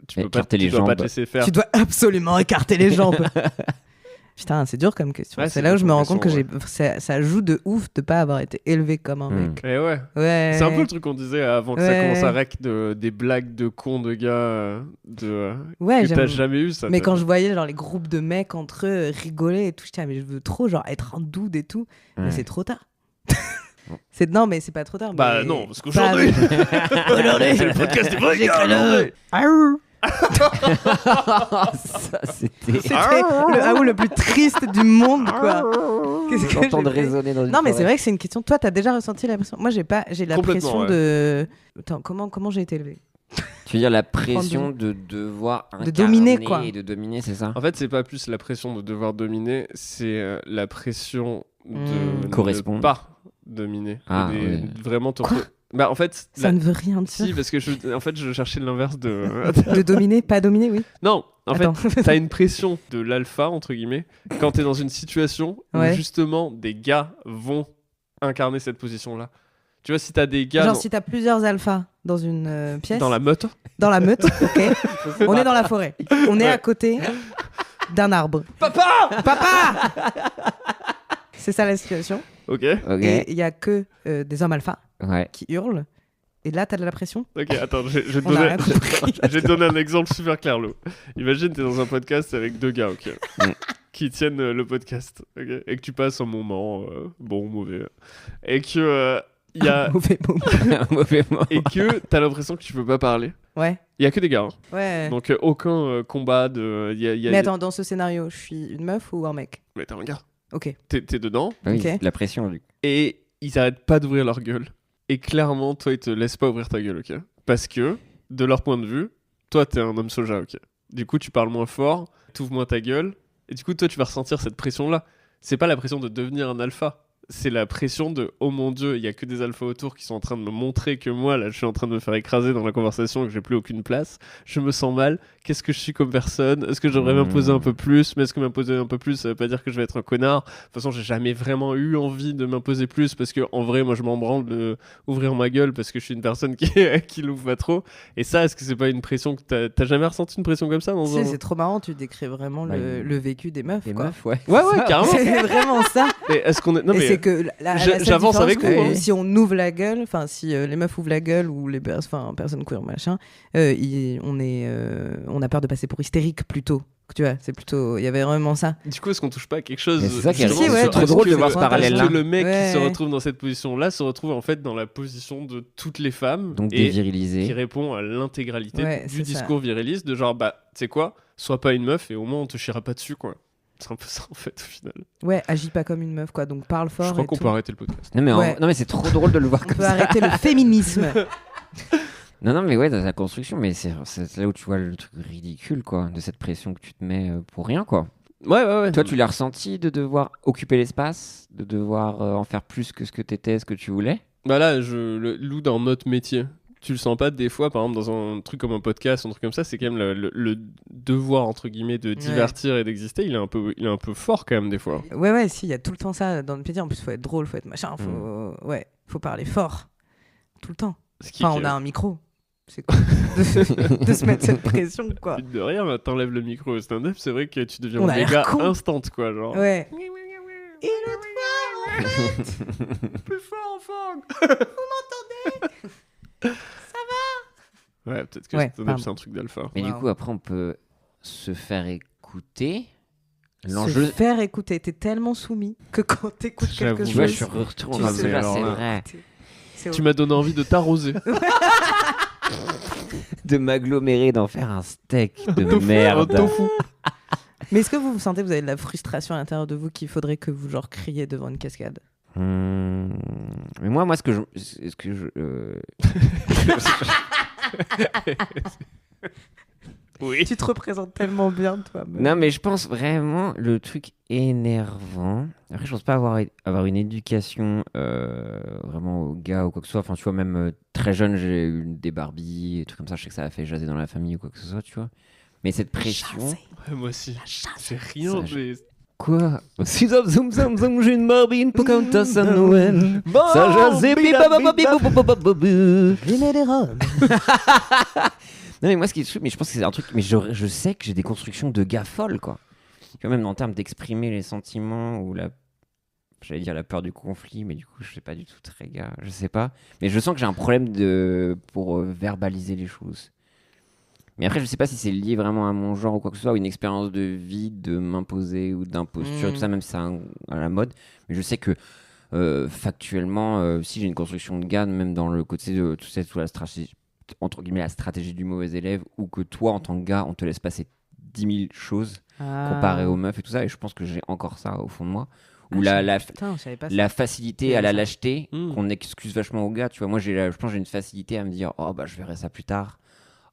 Tu peux pas, Écarter tu les dois pas jambes. te laisser faire. Tu dois absolument écarter les jambes. Putain, c'est dur comme question. Ouais, c'est c'est là où dur je me comme rends compte que question, ça joue de ouf de pas avoir été élevé comme un mec. Et ouais. Ouais. C'est un peu le truc qu'on disait avant que ça Ouais. commence à rec des blagues de cons de gars Ouais, que j'aime- t'as jamais eu ça. Mais toi. quand je voyais genre les groupes de mecs entre eux rigoler et tout, j'étais mais je veux trop genre être un dude et tout, mais Ouais. c'est trop tard. Non, mais c'est pas trop tard. Bah mais- non, parce qu'aujourd'hui, Aujourd'hui, c'est le podcast des vrais j'ai gars. cru le- aujourd'hui. Aouh. Ça, c'était. C'était le Aouh le plus triste du monde, quoi. Qu'est-ce que J'entends j'ai fait résonner dans une Non, mais c'est forêt. vrai que c'est une question. Toi, t'as déjà ressenti la pression? Moi, j'ai pas. J'ai la Complètement, pression ouais. de. Attends, comment j'ai été élevée? Tu veux dire la pression de devoir De dominer, incarner quoi. et de dominer, c'est ça? En fait, c'est pas plus la pression de devoir dominer, c'est la pression de ne Correspondre. pas dominer. Ah, Et oui. Vraiment te Quoi Bah en fait, Ça ne veut rien dire. si parce que en fait je cherchais l'inverse de. De dominer, pas dominer, oui. Non, en Attends. fait, t'as une pression de l'alpha entre guillemets quand t'es dans une situation Ouais. où justement des gars vont incarner cette position-là. Tu vois, si t'as des gars Genre, si t'as plusieurs alphas dans une pièce, dans la meute, dans la meute, ok. On est dans la forêt. On est à côté d'un arbre. papa. C'est ça la situation. Ok, Ok. Et il y a que des hommes alphas Ouais. qui hurlent. Et là, t'as de la pression. ok, attends, je vais te On a donner. rien compris. Je vais te donner un exemple super clair, Lou. Imagine, t'es dans un podcast avec deux gars, ok, Mm. qui tiennent le podcast, ok, et que tu passes un moment bon ou mauvais, et que il y a Mauvais moment. Un mauvais mot. et que t'as l'impression que tu peux pas parler. Ouais. Il y a que des gars, hein. Ouais. Donc aucun combat de. Mais attends, dans ce scénario, je suis une meuf ou un mec? Mais t'es un gars. Ok. T'es dedans Ah oui, Ok. la pression, Luc. et ils arrêtent pas d'ouvrir leur gueule. Et clairement, toi, ils te laissent pas ouvrir ta gueule, ok? Parce que, de leur point de vue, toi, t'es un homme soja, ok? Du coup, tu parles moins fort, t'ouvres moins ta gueule, et du coup, toi, tu vas ressentir cette pression-là. C'est pas la pression de devenir un alpha. c'est la pression de oh mon dieu, il y a que des alphas autour qui sont en train de me montrer que moi là je suis en train de me faire écraser dans la conversation et que j'ai plus aucune place. Je me sens mal. Qu'est-ce que je suis comme personne? Est-ce que j'aimerais m'imposer un peu plus? Mais est-ce que m'imposer un peu plus, ça veut pas dire que je vais être un connard? De toute façon, j'ai jamais vraiment eu envie de m'imposer plus parce que en vrai, moi je m'en branle de ouvrir ma gueule parce que je suis une personne qui l'ouvre pas trop. Et ça, est-ce que c'est pas une pression que t'as jamais ressenti une pression comme ça dans Si, un... c'est trop marrant, tu décris vraiment le vécu des meufs. Les quoi. meufs, ouais. Ouais, carrément. C'est vraiment ça. Mais est-ce qu'on est... Non, Et mais c'est que la seule j'avance différence, avec que vous, hein. Si on ouvre la gueule, enfin si les meufs ouvrent la gueule ou les personnes queer machin, on a peur de passer pour hystérique plutôt. Tu vois, c'est plutôt, il y avait vraiment ça. du coup, est-ce qu'on touche pas à quelque chose? Mais c'est ça qui est justement, ouais, sur- trop est-ce drôle que de voir le- ce parallèle-là. est-ce que le mec Ouais. qui se retrouve dans cette position-là se retrouve en fait dans la position de toutes les femmes Donc et dévirilisé. qui répond à l'intégralité Ouais, du c'est ça. discours viriliste de genre bah tu sais quoi, sois pas une meuf et au moins on te chiera pas dessus quoi. C'est un peu ça en fait au final. Ouais, agis pas comme une meuf quoi, donc parle fort. Je crois et qu'on tout. peut arrêter le podcast. Non mais, Ouais. non mais c'est trop drôle de le voir On comme peut ça. arrêter le féminisme. Non mais ouais, dans la construction, mais c'est là où tu vois le truc ridicule quoi, de cette pression que tu te mets pour rien quoi. Ouais. Toi, tu l'as ressenti de devoir occuper l'espace, de devoir en faire plus que ce que t'étais, ce que tu voulais? Bah là, le loup dans notre métier. Tu le sens pas des fois, par exemple, dans un truc comme un podcast, un truc comme ça, c'est quand même le devoir, entre guillemets, de divertir et d'exister, il est un peu fort quand même des fois. Ouais, si, il y a tout le temps ça dans le métier. En plus, faut être drôle, faut être machin, faut parler fort. Tout le temps. Ce qui Enfin, est on a un micro. C'est cool de se mettre cette pression, quoi. de rien, bah, t'enlèves le micro au stand-up, c'est vrai que tu deviens On a l'air méga con. instant, quoi, genre. Ouais. Et l'autre fois, Plus fort, enfant. Ouais, peut-être que Ouais, le stand-up, pardon. c'est un truc d'alpha. Mais du Wow. coup, après, on peut se faire écouter. Se L'enjeu, faire écouter, t'es tellement soumis que quand t'écoutes quelque J'avoue. chose, tu vois, je suis retourné tu dans sais ce pas, là, c'est alors là. vrai. c'est Tu m'as donné envie de t'arroser. De m'agglomérer, d'en faire un steak de Un merde. tofu. Mais est-ce que vous sentez que vous avez de la frustration à l'intérieur de vous qu'il faudrait que vous genre criez devant une cascade? Mais moi, ce que Oui. Tu te représentes tellement bien, toi. Non, mais je pense vraiment le truc énervant. Après, je pense pas avoir une éducation vraiment aux gars ou quoi que ce soit. Enfin, tu vois, même très jeune, j'ai eu des Barbies, des trucs comme ça. Je sais que ça a fait jaser dans la famille ou quoi que ce soit, tu vois. Mais cette pression. Ouais, moi aussi. C'est rien, Ça, mais... Quoi? Si zoom zoom zoom zoom, j'ai une Barbie, une Pocahontas à Noël. Ça jasait, J'aimais les robes. Non mais moi ce qui est chouette, mais je pense que c'est un truc, mais je sais que j'ai des constructions de gars folles quoi. Tu vois, même en termes d'exprimer les sentiments ou j'allais dire la peur du conflit, mais du coup je sais pas du tout très gars, je sais pas. Mais je sens que j'ai un problème pour verbaliser les choses. Mais après je sais pas si c'est lié vraiment à mon genre ou quoi que ce soit, ou une expérience de vie, de m'imposer ou d'imposture, tout ça, même si c'est à la mode. Mais je sais que factuellement, si j'ai une construction de gars, même dans le côté de tout ça, toute la stratégie, entre guillemets la stratégie du mauvais élève, ou que toi en tant que gars on te laisse passer 10 000 choses comparé aux meufs et tout ça, et je pense que j'ai encore ça au fond de moi, où Putain, je savais pas ça. la facilité à la lâcheté Mm. qu'on excuse vachement aux gars, tu vois. Moi je pense que j'ai une facilité à me dire oh bah je verrai ça plus tard,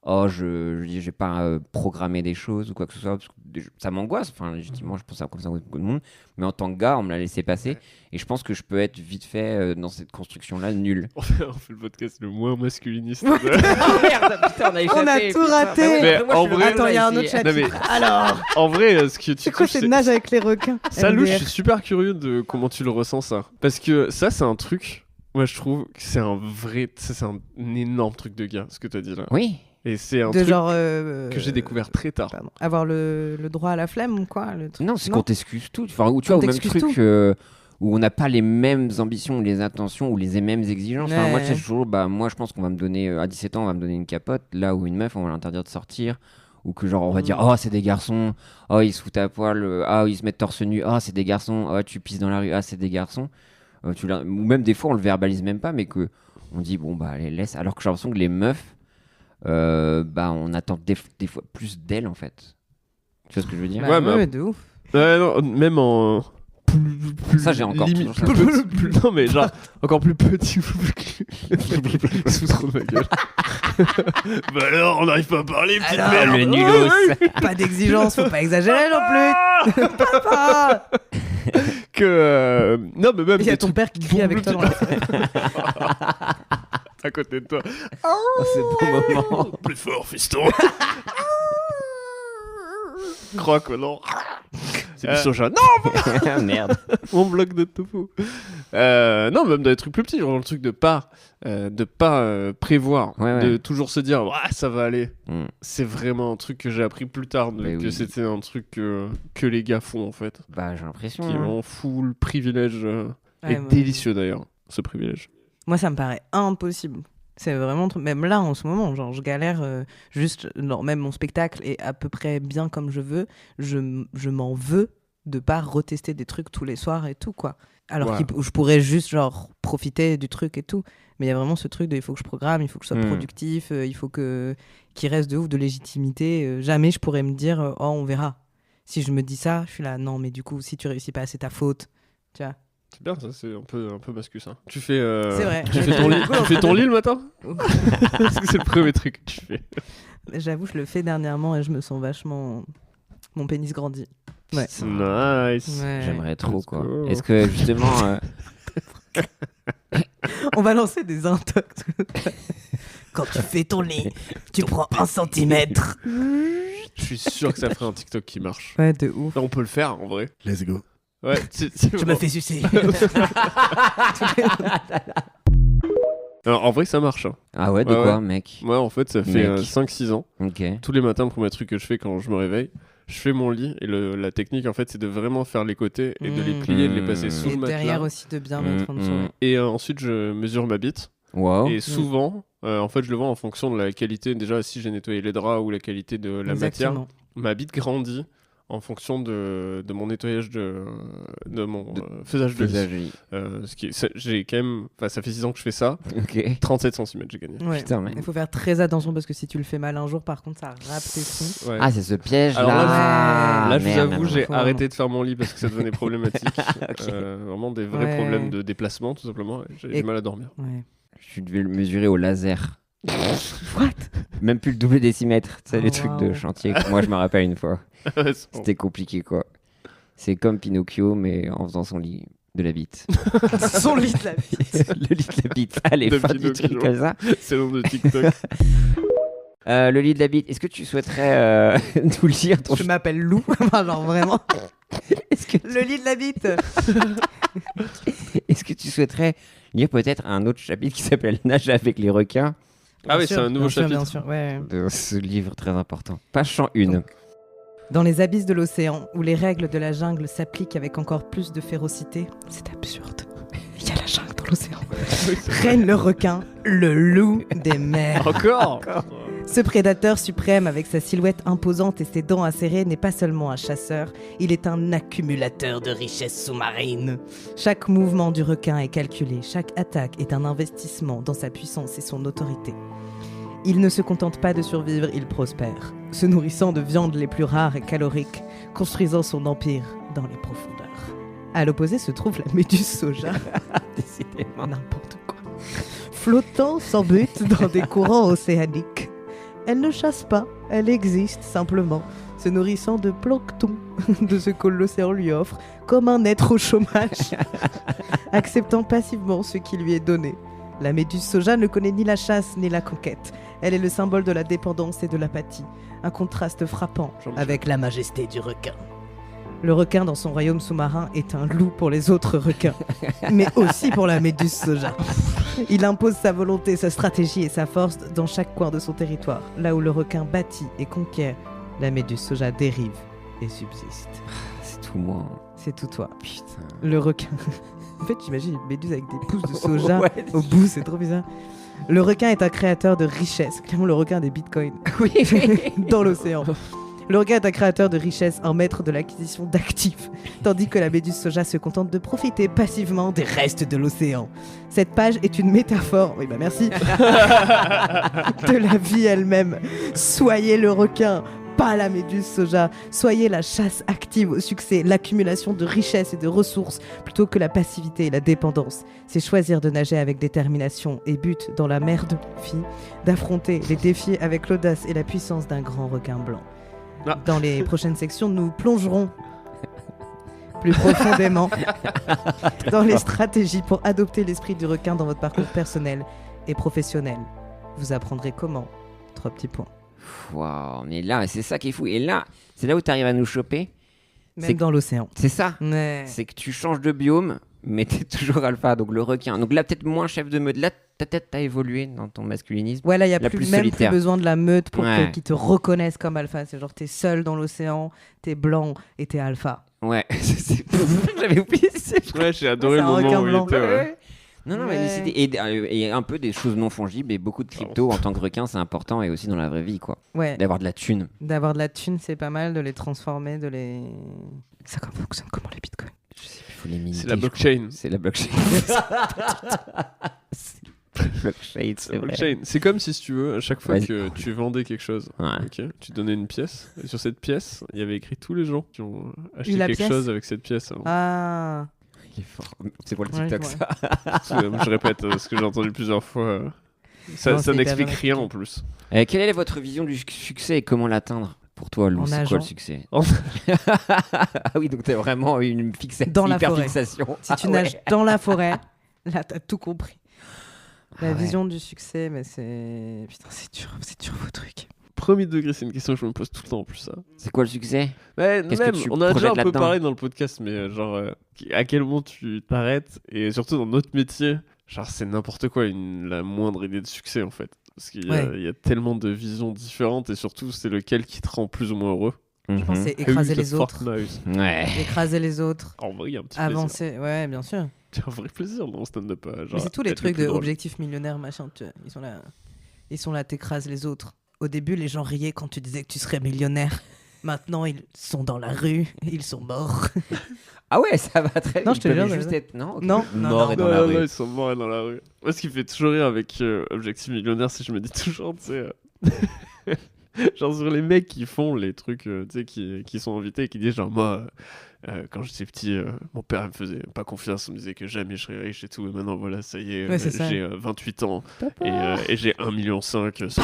oh j'ai pas programmé des choses ou quoi que ce soit, parce que ça m'angoisse, enfin légitimement je pense que ça comme ça beaucoup de monde, mais en tant que gars on me l'a laissé passer, et je pense que je peux être vite fait dans cette construction là nul. On fait le podcast le moins masculiniste. Merde, putain, on a échappé. On a tout raté. Mais en vrai- Attends, il y a un autre Non, mais chapitre. Alors, en vrai, ce que tu c'est quoi touches, cette nage avec les requins? Ça, Lou, je MDR. suis super curieux de comment tu le ressens, ça. Parce que ça, c'est un truc, moi, je trouve que c'est un vrai... Ça, c'est un énorme truc de gars, ce que tu as dit là. Oui. Et c'est un De truc genre. que j'ai découvert très tard. Pardon. Avoir le droit à la flemme ou quoi le truc. Non, c'est Non. qu'on t'excuse tout. Enfin, ou tu On vois, au même t'excuse truc tout. où on n'a pas les mêmes ambitions ou les intentions ou les mêmes exigences. Enfin, moi, Ouais. c'est toujours, moi, je pense qu'on va me donner, à 17 ans, on va me donner une capote, là où une meuf, on va l'interdire de sortir. Ou que genre, on va dire, oh, c'est des garçons, oh, ils se foutent à poil, ah, ils se mettent torse nu, oh, c'est des garçons, oh, tu pisses dans la rue, ah, c'est des garçons. Ou même des fois, on le verbalise même pas, mais que on dit, bon, bah, allez, laisse. Alors que j'ai l'impression que les meufs, on attend des fois plus d'elles, en fait. Tu vois ce que je veux dire? Bah, Ouais, mais- ouais, de ouf. Ouais, non, même en... Ça, j'ai encore limite, toujours ça. non, mais genre, encore plus petit. Il se fout trop de ma gueule. Bah alors, on n'arrive pas à parler, petite Alors, merde. le nulos. Pas d'exigence, faut pas exagérer non plus. Papa. que non, mais même Il y a des ton trucs père qui crie avec toi dans la à côté de toi. C'est bon moment. Plus fort, fiston. Croque, non. C'est du soja. Non, Merde. mon bloc de tofu. Non, même dans des trucs plus petits, genre le truc de pas prévoir, Ouais. de toujours se dire ça va aller. Mm. C'est vraiment un truc que j'ai appris plus tard, Mais que oui. c'était un truc que les gars font en fait. Bah, j'ai l'impression. Qui est hein. vraiment full privilège Ouais, et moi- délicieux d'ailleurs, ce privilège. Moi, ça me paraît impossible. C'est vraiment, même là, en ce moment, genre, je galère juste, genre, même mon spectacle est à peu près bien comme je veux. Je m'en veux de pas retester des trucs tous les soirs et tout, quoi. Alors Ouais. je pourrais juste, genre, profiter du truc et tout. Mais il y a vraiment ce truc de il faut que je programme, il faut que je sois productif, il faut qu'il reste de ouf de légitimité. Jamais je pourrais me dire, oh, on verra. Si je me dis ça, je suis là, non, mais du coup, si tu réussis pas, c'est ta faute. Tu vois. C'est bien, ça, c'est un peu mascu ça. Tu fais, C'est vrai. Tu fais ton lit, tu fais ton lit le matin. Parce que c'est le premier truc que tu fais. J'avoue, je le fais dernièrement et je me sens vachement. Mon pénis grandit. Ouais. Nice. Ouais. J'aimerais trop, Let's quoi. go. Est-ce que, justement... On va lancer des intox. Quand tu fais ton lit, tu prends 1 centimètre. Je suis sûr que ça ferait un TikTok qui marche. Ouais, de ouf. Là, on peut le faire en vrai. Let's go. Ouais, Je me fais sucer. Alors, en vrai, ça marche. Hein. Ah ouais, de Ouais, quoi, mec? Moi, en fait, ça fait Mec. 5-6 ans. Ok. Tous les matins, le premier truc que je fais quand je me réveille, je fais mon lit. Et la technique, en fait, c'est de vraiment faire les côtés et de les plier, de les passer sous Et le matelas. derrière aussi de bien mettre en dessous. Et ensuite, je mesure ma bite. Wow. Et souvent, en fait, je le vois en fonction de la qualité. Déjà, si j'ai nettoyé les draps ou la qualité de la matière, Exactement. ma bite grandit en fonction de mon nettoyage de mon faisage de lit. Faisage. J'ai quand même, enfin, ça fait 6 ans que je fais ça. Ok. 37 cm, j'ai gagné. Ouais. Putain, mec. Il faut faire très attention parce que si tu le fais mal un jour, par contre, ça râpe tes sons. Ouais. Ah, c'est ce piège Alors là. là, je vous Merde, avoue, merde. j'ai faut arrêté de faire mon lit parce que ça devenait problématique. Ok. Vraiment des vrais Ouais. problèmes de déplacement, tout simplement. J'ai Et- du mal à dormir. Ouais. Je devais le mesurer au laser. What? Même plus le double décimètre. C'est les Oh, trucs de waouh. chantier. que Moi, je me rappelle une fois. Ouais, C'était compliqué, quoi. C'est comme Pinocchio, mais en faisant son lit de la bite. Son lit de la vie. Le lit de la bite. Allez, De fin du Pinocchio. truc comme ça. c'est le nom de TikTok. Le lit de la bite. Est-ce que tu souhaiterais nous lire ton... Je m'appelle Lou. Enfin, genre vraiment. Est-ce que... Le lit de la bite. Est-ce que tu souhaiterais lire peut-être un autre chapitre qui s'appelle Nager avec les requins Ah oui, Bien c'est sûr, un nouveau bien sûr, chapitre. Bien sûr, ouais. de ce livre très important. Page 101. Dans les abysses de l'océan, où les règles de la jungle s'appliquent avec encore plus de férocité, c'est absurde. Il y a la jungle dans l'océan. Règne le requin, le loup des mers. Encore Ce prédateur suprême, avec sa silhouette imposante et ses dents acérées, n'est pas seulement un chasseur, il est un accumulateur de richesses sous-marines. Chaque mouvement du requin est calculé, chaque attaque est un investissement dans sa puissance et son autorité. Il ne se contente pas de survivre, il prospère, se nourrissant de viandes les plus rares et caloriques, construisant son empire dans les profondeurs. À l'opposé se trouve la méduse soja. Décidément. N'importe quoi. Flottant sans but dans des courants océaniques. Elle ne chasse pas, elle existe simplement, se nourrissant de plancton, de ce que l'océan lui offre, comme un être au chômage, acceptant passivement ce qui lui est donné. La méduse soja ne connaît ni la chasse ni la conquête. Elle est le symbole de la dépendance et de l'apathie, un contraste frappant avec la majesté du requin. Le requin dans son royaume sous-marin est un loup pour les autres requins, mais aussi pour la méduse soja. Il impose sa volonté, sa stratégie et sa force dans chaque coin de son territoire. Là où le requin bâtit et conquiert, la méduse soja dérive et subsiste. C'est tout moi. C'est tout toi. Putain. Le requin... En fait, j'imagine une méduse avec des pousses de soja Ouais. au bout, c'est trop bizarre. Le requin est un créateur de richesse, clairement le requin des bitcoins, dans l'océan. Le requin est un créateur de richesse, un maître de l'acquisition d'actifs, tandis que la méduse soja se contente de profiter passivement des restes de l'océan. Cette page est une métaphore, oui bah merci, de la vie elle-même. Soyez le requin, pas la méduse soja. Soyez la chasse active au succès, l'accumulation de richesses et de ressources, plutôt que la passivité et la dépendance. C'est choisir de nager avec détermination et but dans la mer de la vie, d'affronter les défis avec l'audace et la puissance d'un grand requin blanc. Ah. Dans les prochaines sections, nous plongerons plus profondément dans les stratégies pour adopter l'esprit du requin dans votre parcours personnel et professionnel. Vous apprendrez comment. 3 petits points. Waouh, mais là, c'est ça qui est fou. Et là, c'est là où tu arrives à nous choper. Même C'est- dans l'océan. C'est ça. Ouais. C'est que tu changes de biome, mais t'es toujours alpha, donc le requin. Donc là, peut-être moins chef de meute. Là, peut-être t'as évolué dans ton masculinisme. Ouais, là, il n'y a La plus, plus même plus solitaire. besoin de la meute pour Ouais. qu'ils te reconnaissent comme alpha. C'est genre, t'es seul dans l'océan, t'es blanc et t'es alpha. Ouais, j'avais oublié. Ouais, j'ai adoré C'est le un moment requin où il blanc. était. Ouais. Non, non, Ouais. mais et un peu des choses non fongibles et beaucoup de crypto en tant que requin, c'est important et aussi dans la vraie vie, quoi. Ouais, D'avoir de la thune. d'avoir de la thune, c'est pas mal, de les transformer, de les. Ça fonctionne comment les bitcoins? Je sais plus, faut les minter, C'est la je crois. blockchain. C'est la blockchain. Blockchain, c'est La vrai. blockchain. C'est comme si tu veux, à chaque fois Vas-y. que tu vendais quelque chose, Ouais. ok, tu donnais une pièce, et sur cette pièce, il y avait écrit tous les gens qui ont acheté la quelque pièce chose avec cette pièce. avant. Ah, Il est fort. C'est pour le Ouais, TikTok, je ça. Je répète ce que j'ai entendu plusieurs fois. Ça, Non, ça c'est hyper n'explique bien rien expliqué. en plus. Quelle est votre vision du succès et comment l'atteindre pour toi, Lou? En C'est nageant. quoi le succès? En- Ah oui, donc t'as vraiment une fixation, Dans la forêt. hyperfixation. si tu Ah nages ouais. dans la forêt, là, t'as tout compris. La Ah ouais. vision du succès, mais c'est. Putain, c'est dur vos trucs. Premier degré, c'est une question que je me pose tout le temps en plus. Ça. C'est quoi le succès? Ouais, Qu'est-ce que même, tu on a déjà un projettes peu là-dedans parlé dans le podcast, mais à quel moment tu t'arrêtes et surtout dans notre métier, genre c'est n'importe quoi, la moindre idée de succès en fait. Parce qu'il y, Ouais. il y a tellement de visions différentes et surtout c'est lequel qui te rend plus ou moins heureux. Je pense que c'est Ah oui, écraser le les autres. Fortnite. Ouais. Écraser les autres. En vrai, il y a un petit plaisir. Avancer. Ouais, bien sûr. Il y a un vrai plaisir dans le stand-up. Mais c'est tous les être le trucs plus de drôle. objectif millionnaire, machin. Ils sont là, t'écrases les autres. Au début, les gens riaient quand tu disais que tu serais millionnaire. Maintenant, ils sont dans la rue, ils sont morts. Ah ouais, ça va très vite. Non, je te Ils peuvent jure, juste je- être... Non, ok. Non, non, Mort non. et dans la rue. Ils sont morts et dans la rue. Moi, ce qui me fait toujours rire avec Objectif Millionnaire, c'est que je me dis toujours, tu sais. Genre sur les mecs qui font les trucs, tu sais, qui sont invités et qui disent genre moi, quand j'étais petit, mon père me faisait pas confiance, il me disait que jamais je serais riche et tout, et maintenant voilà, ça y est, Ouais, c'est ça. j'ai 28 ans et j'ai 1,5 million sur mon compte.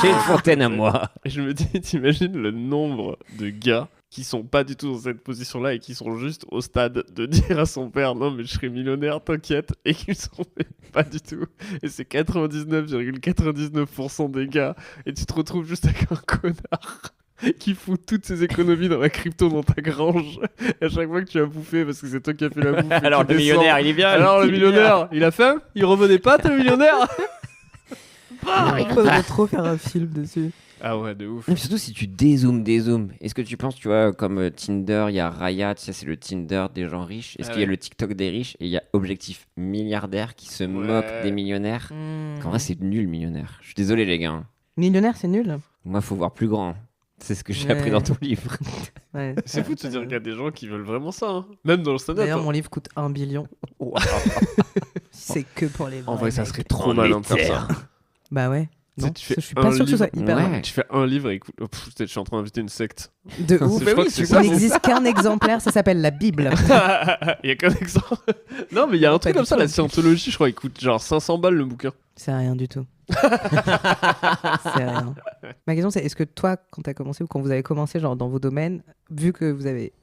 J'ai une fontaine à moi. Et je me dis, t'imagines le nombre de gars qui sont pas du tout dans cette position-là et qui sont juste au stade de dire à son père non mais je serai millionnaire, t'inquiète, et qui sont pas du tout. Et c'est 99,99% des gars et tu te retrouves juste avec un connard qui fout toutes ses économies dans la crypto dans ta grange et à chaque fois que tu as bouffé parce que c'est toi qui as fait la bouffe. et Alors tu le descends. millionnaire, il est bien. Alors le il est bien. millionnaire, il a faim? Il revenait pas, t'es le millionnaire? Il faudrait trop faire un film dessus. Ah ouais, de ouf. Et puis surtout si tu dézoomes. Est-ce que tu penses, tu vois, comme Tinder, il y a Raya, tu sais, c'est le Tinder des gens riches. Est-ce Ah qu'il y a ouais. le TikTok des riches et il y a Objectif Milliardaire qui se moque des millionnaires? En vrai, c'est nul, millionnaire. Je suis désolé, les gars. Millionnaire, c'est nul. Moi, faut voir plus grand. C'est ce que j'ai Ouais. appris dans ton livre. Ouais. C'est fou de se dire qu'il y a des gens qui veulent vraiment ça, hein. Même dans le stand-up. D'ailleurs, hein. mon livre coûte 1 billion. C'est que pour les En vrais vrai, ça mecs. serait trop malin de faire ça. Bah ouais. Tu sais, Non, tu fais je suis pas un sûr que ce soit livre- hyper Ouais. malin. Tu fais un livre et écoute, peut-être je suis en train d'inviter une secte. De ouf. Je crois que c'est Il ça. n'existe qu'un exemplaire, ça s'appelle la Bible. Il y a qu'un exemple. Non, mais il y a un Non, truc pas comme du ça, tout. la scientologie, je crois, il coûte genre 500 balles le bouquin. C'est rien du tout. C'est rien. Ma question, c'est est-ce que toi, quand tu as commencé ou quand vous avez commencé genre, dans vos domaines, vu que vous êtes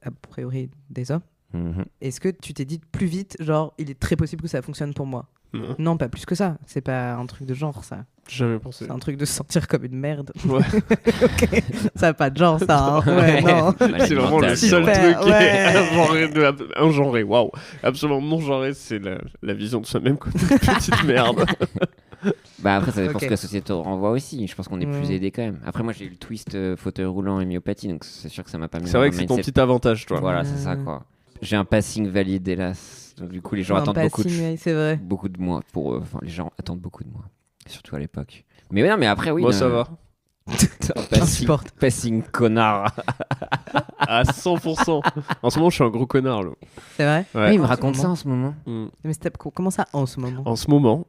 a priori des hommes, Mhm. est-ce que tu t'es dit plus vite, genre, il est très possible que ça fonctionne pour moi? Non, Non, pas plus que ça. C'est pas un truc de genre, ça. jamais pensé. C'est un truc de se sentir comme une merde. Ouais. Ok. Ça n'a pas de genre, ça. Hein. Ouais, non. C'est vraiment le Mental. seul Super, truc qui est ouais. ingenré, waouh. Absolument non genré, c'est la vision de soi-même comme une petite merde. Bah après, ça dépend Ok. ce que la société te renvoie aussi. Je pense qu'on est plus Ouais. aidé quand même. Après, moi, j'ai eu le twist fauteuil roulant et myopathie, donc c'est sûr que ça m'a pas mis C'est dans vrai un que c'est ton mindset. petit avantage, toi. Voilà, c'est ça quoi. J'ai un passing valide, hélas. Donc du coup, les gens Un attendent beaucoup passing, ouais, c'est vrai. beaucoup de moi. Enfin, les gens attendent beaucoup de moi, surtout à l'époque. Mais ouais, non, mais après, oui. Moi, non, ça va. un passing, Insupporte. passing connard. À 100%. En ce moment, je suis un gros connard, là. C'est vrai. Ouais. il me En ce raconte ça moment. en ce moment. Mm. Mais comment ça en ce moment? En ce moment,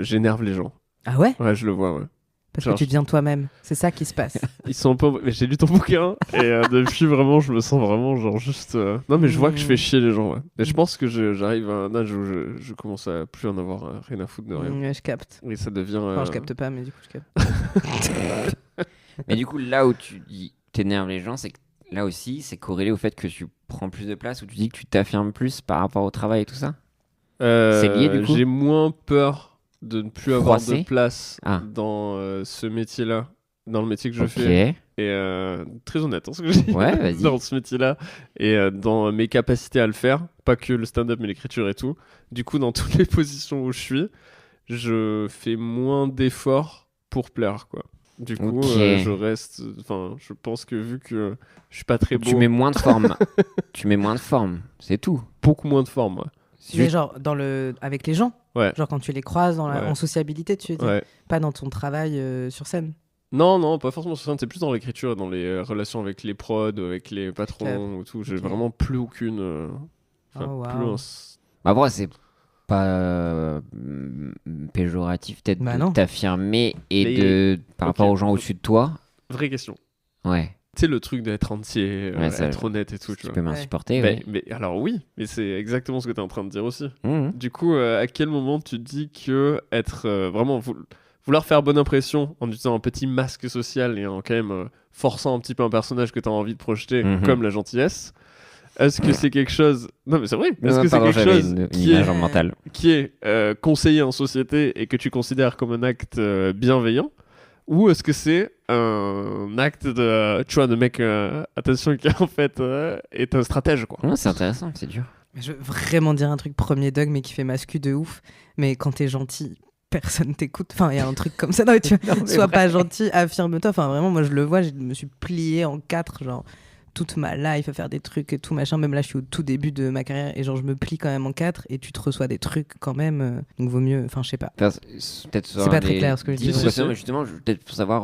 j'énerve les gens. Ah ouais? Ouais, je le vois, ouais. Parce Genre, que tu deviens toi-même. C'est ça qui se passe. Ils sont pas. Mais j'ai lu ton bouquin et depuis vraiment, je me sens vraiment genre juste. Non, mais je vois que je fais chier les gens. Ouais. Et je pense que j'arrive à un âge où je commence à plus en avoir rien à foutre de rien. Ouais, je capte. Et ça devient. Enfin, je capte pas, mais du coup, je capte. Mais du coup, là où tu dis t'énerves les gens, c'est que là aussi, c'est corrélé au fait que tu prends plus de place, ou tu dis que tu t'affirmes plus par rapport au travail et tout ça. C'est lié, du coup. J'ai moins peur de ne plus avoir de Froissé. place Ah. dans ce métier-là, dans le métier que je Ok. fais. Et très honnête, hein, ce que je dis. Ouais, vas-y. Dans ce métier-là et dans mes capacités à le faire, pas que le stand-up mais l'écriture et tout. Du coup, dans toutes les positions où je suis, je fais moins d'efforts pour plaire, quoi. Du coup, Ok. je reste. Enfin, je pense que vu que je suis pas très beau, Tu mets moins de forme. Tu mets moins de forme, c'est tout. beaucoup moins de forme. Ouais. C'est Mais juste- genre avec les gens. Ouais. Genre quand tu les croises Ouais. en sociabilité, tu veux dire. Ouais. Pas dans ton travail sur scène. Non, pas forcément sur scène, c'est plus dans l'écriture, dans les relations avec les prods, avec les patrons ou tout. J'ai Ok. vraiment plus aucune. Enfin, Oh, plus wow. un- Bah, bon, c'est pas péjoratif peut-être Bah de non. t'affirmer et Mais- de par rapport Ok. aux gens au-dessus de toi. Vraie question. Ouais. Tu sais, le truc d'être entier, Ouais, ça- être honnête et tout, tu Tu vois. peux Ouais. m'insupporter. Mais alors oui, mais c'est exactement ce que tu es en train de dire aussi. Mhm. Du coup, à quel moment tu te dis que être vraiment vouloir faire bonne impression en utilisant un petit masque social et en quand même forçant un petit peu un personnage que tu as envie de projeter Mhm. comme la gentillesse, est-ce que c'est quelque chose... Non mais c'est vrai, est-ce Non, que pardon, c'est quelque j'avais chose une qui image est, en mental. qui est conseillé en société et que tu considères comme un acte bienveillant, ou est-ce que c'est un acte de, tu vois, de mec, attention, qui en fait est un stratège, quoi. Ouais, c'est intéressant, c'est dur. Mais je veux vraiment dire un truc premier dog, mais qui fait mascu de ouf. Mais quand t'es gentil, personne t'écoute. Enfin, il y a un truc comme ça. Non, mais tu vois, sois pas gentil, affirme-toi. Enfin, vraiment, moi, je le vois, je me suis pliée en 4, genre, toute ma life à faire des trucs et tout, machin. Même là, je suis au tout début de ma carrière et genre, je me plie quand même en 4 et tu te reçois des trucs quand même. Donc, vaut mieux, enfin, je sais pas. Peut-être C'est pas très clair ce que je dis. Dis- ouais. ouais. Mais justement, peut-être pour savoir,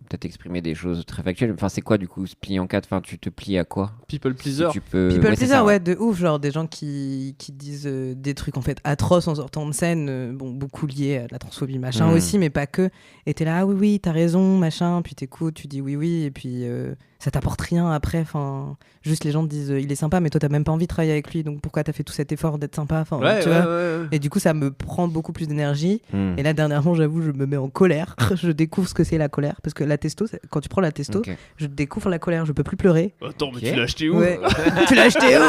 peut-être exprimer des choses très factuelles. Enfin, c'est quoi du coup, se plier en 4? Enfin, tu te plies à quoi? People pleaser. Si tu peux... People ouais, c'est pleaser, ça, ouais, de ouf, genre des gens qui disent des trucs en fait atroces en sortant de scène, bon, beaucoup liés à de la transphobie, machin Mm. aussi, mais pas que. Et t'es là, ah oui, t'as raison, machin, puis t'écoutes, tu dis oui, et puis ça t'apporte rien après, enfin, juste les gens te disent il est sympa, mais toi t'as même pas envie de travailler avec lui, donc pourquoi t'as fait tout cet effort d'être sympa, enfin, Ouais, tu ouais, vois. ouais. Et du coup, ça me prend beaucoup plus d'énergie. Hmm. Et là, dernièrement, j'avoue, je me mets en colère. Je découvre ce que c'est la colère. Parce que la testo, quand tu prends la testo, Ok. je découvre la colère. Je peux plus pleurer. Attends, mais Ok. tu l'as acheté où Ouais. Tu l'as acheté où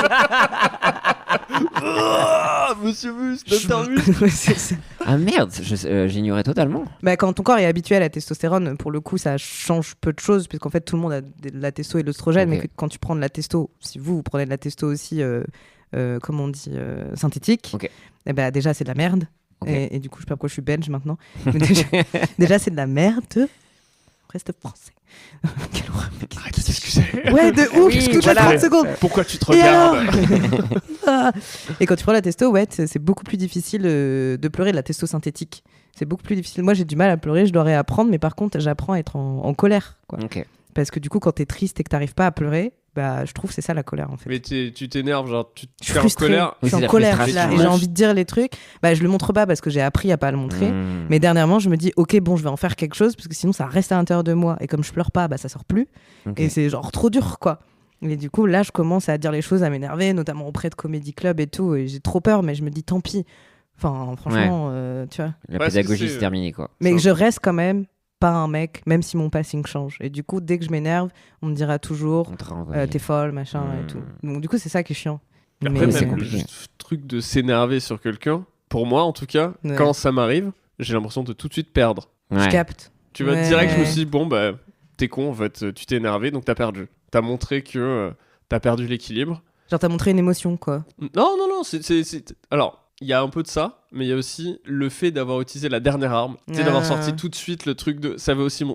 Ah, Monsieur Mus, Dr. Mus. Ouais, c'est ça. Ah merde, j'ignorais totalement. Bah, quand ton corps est habitué à la testostérone, pour le coup, ça change peu de choses, puisqu'en fait, tout le monde a de la testo et de l'oestrogène, Ok. mais quand tu prends de la testo, si vous prenez de la testo aussi, comment on dit, synthétique, Ok. eh ben, déjà, c'est de la merde. Ok. Et du coup, je sais pas pourquoi je suis belge maintenant. Mais déjà, c'est de la merde. Reste français. Quelle horreur. Arrête de t'excuser. Ouais, de ouf, Oui, excuse-moi voilà. 30 secondes. Pourquoi tu te Et regardes Ah. Et quand tu prends la testo, ouais, c'est beaucoup plus difficile de pleurer de la testo synthétique. C'est beaucoup plus difficile. Moi, j'ai du mal à pleurer, je dois réapprendre, mais par contre, j'apprends à être en colère, quoi. Ok. Parce que du coup, quand t'es triste et que t'arrives pas à pleurer, bah, je trouve que c'est ça la colère, en fait. Mais tu t'énerves, genre, tu Je suis es en frustrée, colère. je suis Oui, c'est en la colère, frustration. là, et j'ai envie de dire les trucs. Bah, je le montre pas parce que j'ai appris à pas le montrer. Hmm. Mais dernièrement, je me dis, ok, bon, je vais en faire quelque chose parce que sinon, ça reste à l'intérieur de moi. Et comme je pleure pas, bah, ça sort plus. Ok. Et c'est genre trop dur, quoi. Et du coup, là, je commence à dire les choses, à m'énerver, notamment auprès de Comedy Club et tout. Et j'ai trop peur, mais je me dis, tant pis. Enfin, franchement, tu vois. La Ouais, pédagogie, c'est- c'est terminé quoi. Mais Ça- je reste quand même pas un mec, même si mon passing change. Et du coup, dès que je m'énerve, on me dira toujours, On te renvoie. t'es folle, machin et tout. Donc, du coup, c'est ça qui est chiant. Après, Mais- c'est même le compliqué. truc de s'énerver sur quelqu'un, pour moi en tout cas, Ouais. quand ça m'arrive, j'ai l'impression de tout de suite perdre. Je Ouais. capte. Tu vas Ouais. direct, je me suis dit, bon, bah, t'es con, en fait, tu t'es énervé, donc t'as perdu. T'as montré que t'as perdu l'équilibre. Genre, t'as montré une émotion, quoi. Non, Alors, il y a un peu de ça, mais il y a aussi le fait d'avoir utilisé la dernière arme. Tu sais, d'avoir Ah. sorti tout de suite le truc de. Ça veut aussi.